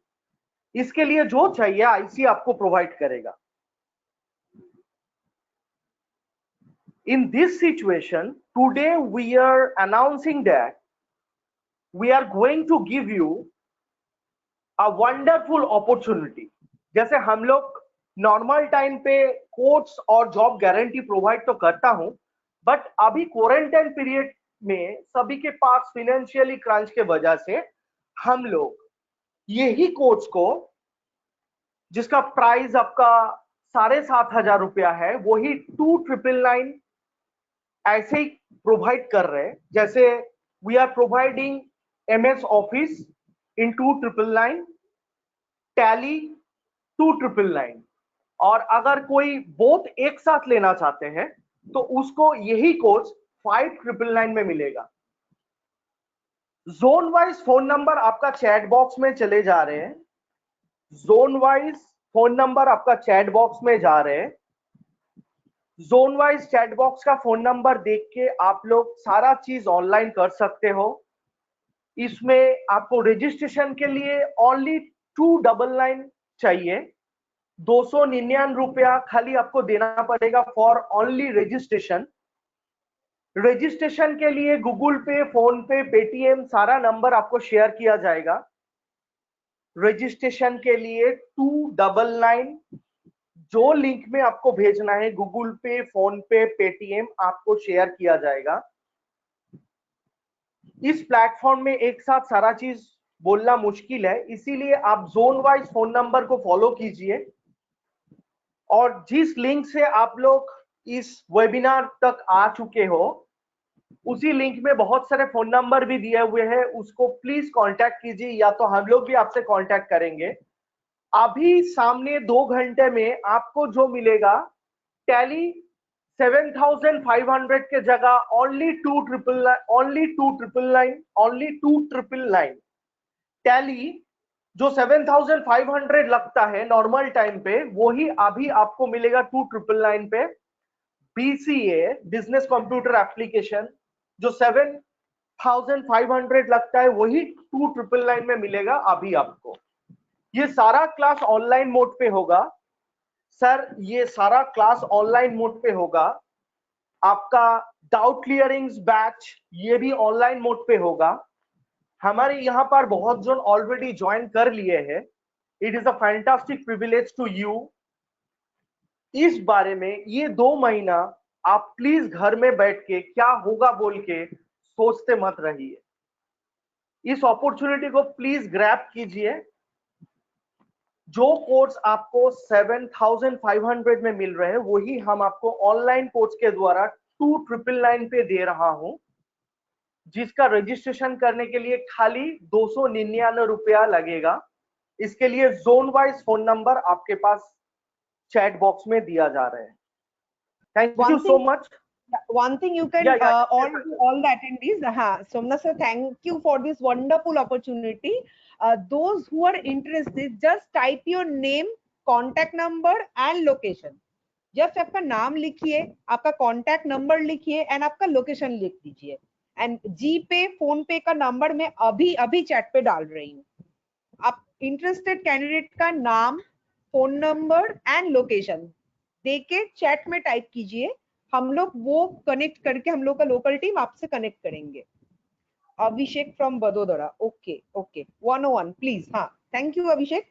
इसके लिए जो चाहिए ICA आपको प्रोवाइड करेगा। In this situation, today we are announcing that we are going to give you a wonderful opportunity. जैसे हम लोग नॉर्मल टाइम पे कोर्स और जॉब गारंटी प्रोवाइड तो करता हूं, बट अभी क्वारंटाइन पीरियड में सभी के पास फाइनेंशियली क्रंच के वजह से हम लोग यही कोर्स को, जिसका प्राइस आपका 7,500 रुपया है, वही 2,999 ऐसे ही प्रोवाइड कर रहे हैं। जैसे we are providing MS office इन 2,999, टैली 2,999, और अगर कोई बोथ एक साथ लेना चाहते हैं तो उसको यही कोर्स 5,999 में मिलेगा। जोन वाइज फोन नंबर आपका चैट बॉक्स में चले जा रहे हैं, जोन वाइज फोन नंबर आपका चैट बॉक्स में जा रहे हैं। जोन वाइज चैट बॉक्स का फोन नंबर देख के आप लोग सारा चीज ऑनलाइन कर सकते हो। इसमें आपको रजिस्ट्रेशन के लिए ओनली 299 चाहिए, 299 रुपया खाली आपको देना पड़ेगा फॉर ओनली रजिस्ट्रेशन। रजिस्ट्रेशन के लिए गूगल पे, फोन पे, पेटीएम सारा नंबर आपको शेयर किया जाएगा। रजिस्ट्रेशन के लिए 299 जो लिंक में आपको भेजना है, गूगल पे, फोन पे, पेटीएम आपको शेयर किया जाएगा। इस प्लेटफॉर्म में एक साथ सारा चीज बोलना मुश्किल है, इसीलिए आप जोन वाइज फोन नंबर को फॉलो कीजिए और जिस लिंक से आप लोग इस वेबिनार तक आ चुके हो उसी लिंक में बहुत सारे फोन नंबर भी दिए हुए हैं, उसको प्लीज कांटेक्ट कीजिए या तो हम लोग भी आपसे कांटेक्ट करेंगे। अभी सामने 2 घंटे में आपको जो मिलेगा टैली 7500 के जगह ओनली 2,999 टैली जो 7500 लगता है नॉर्मल टाइम पे वही अभी आपको मिलेगा 2,999 पे। BCA बिजनेस कंप्यूटर एप्लीकेशन जो 7,500 लगता है वही 2,999 में मिलेगा अभी आपको। ये सारा क्लास ऑनलाइन मोड पे होगा सर, ये सारा क्लास ऑनलाइन मोड पे होगा। आपका डाउट क्लियरिंग्स बैच ये भी ऑनलाइन मोड पे होगा। हमारे यहाँ पर बहुत जन ऑलरेडी ज्वाइन कर लिए हैं। It is a fantastic privilege to you. इस बारे में ये 2 महीना आप प्लीज घर में बैठ के क्या होगा बोल के सोचते मत रहिए। इस अपॉर्चुनिटी को प्लीज ग्रैब कीजिए। जो कोर्स आपको 7,500 में मिल रहे हैं वही हम आपको ऑनलाइन कोर्स के द्वारा 2,999 पे दे रहा हूं, जिसका रजिस्ट्रेशन करने के लिए खाली 299 रुपया लगेगा। इसके लिए जोन वाइज फोन नंबर आपके पास चैट बॉक्स में दिया जा रहे हैं। Thank you so much. One thing you can all the attendees, Somnath sir, thank you for this wonderful opportunity. Those who are interested, just type your name, contact number and location. Just आपका नाम लिखिए, आपका कॉन्टैक्ट नंबर लिखिए एंड आपका लोकेशन लिख दीजिए एंड जी पे फोन पे का नंबर मैं अभी अभी चैट पे डाल रही हूँ। आप इंटरेस्टेड कैंडिडेट का नाम, फोन नंबर एंड लोकेशन देके चैट में टाइप कीजिए। हम लोग वो कनेक्ट करके हम लोग का लोकल टीम आपसे कनेक्ट करेंगे। अभिषेक फ्रॉम बड़ोदरा, ओके ओके 101 प्लीज। हाँ, thank you Abhishek.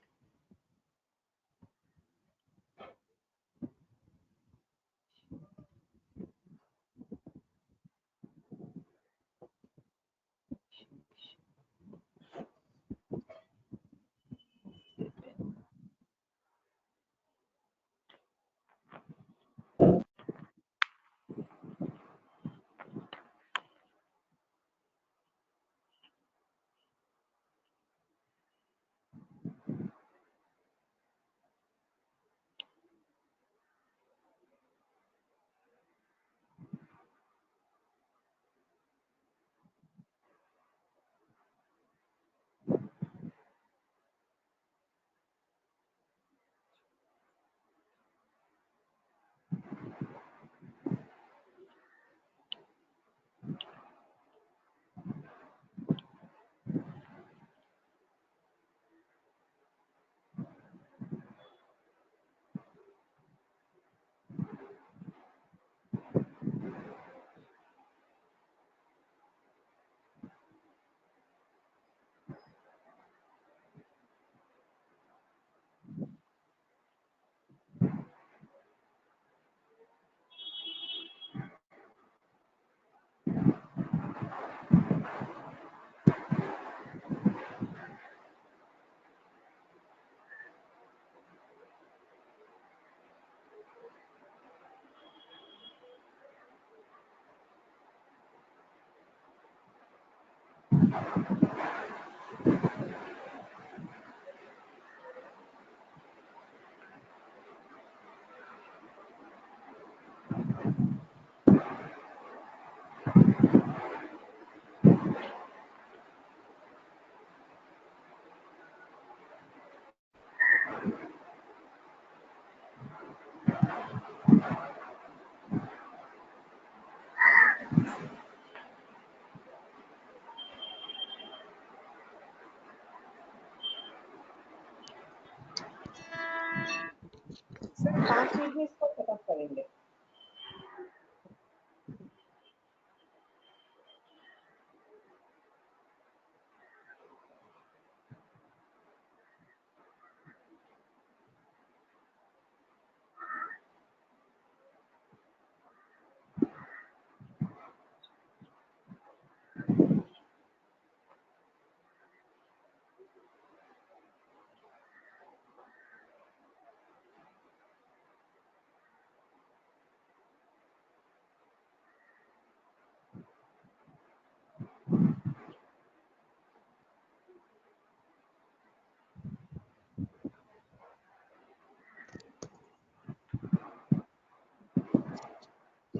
Sir 5 minute में इसको खत्म करेंगे।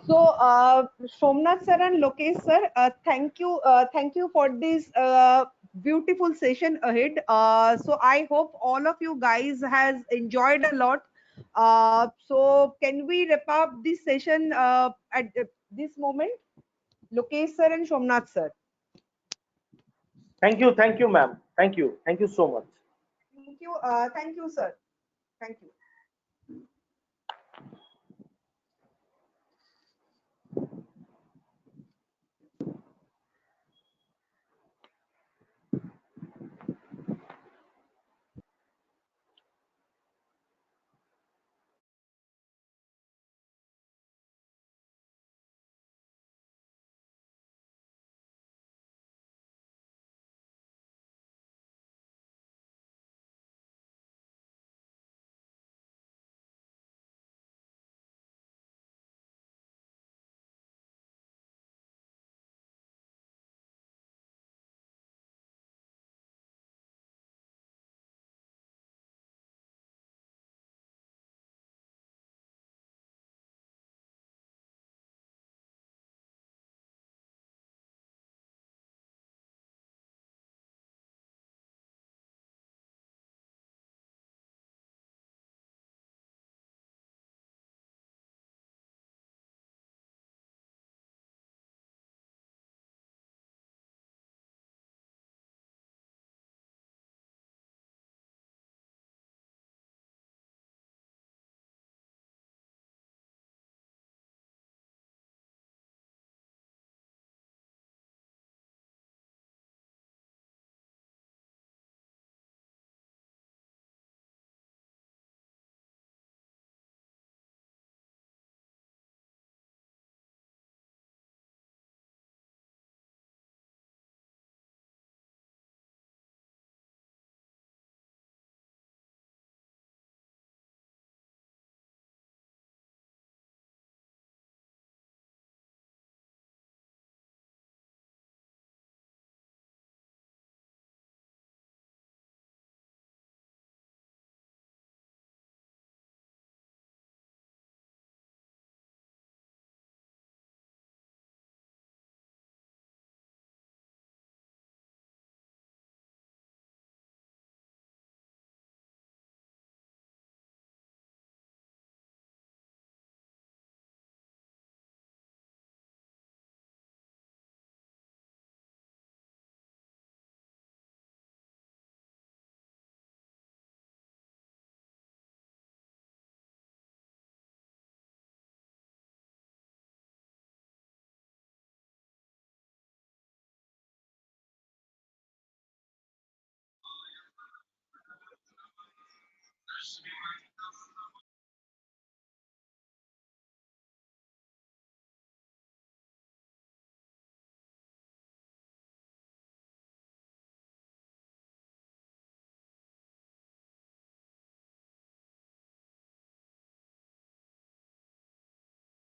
So, Somnath sir and Lokesh sir, thank you for this beautiful session ahead. So I hope all of you guys has enjoyed a lot. So can we wrap up this session at this moment? Lokesh sir and Somnath sir. Thank you, ma'am. Thank you so much. Thank you, sir. Thank you.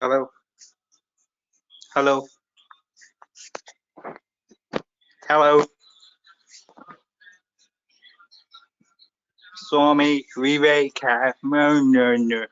Hello. Hello. Hello. Swami Vivekananda.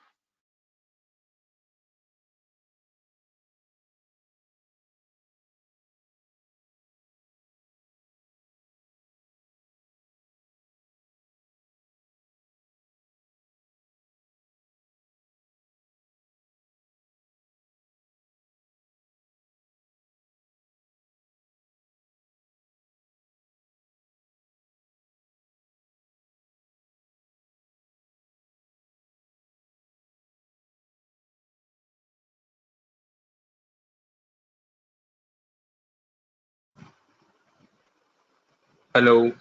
Hello.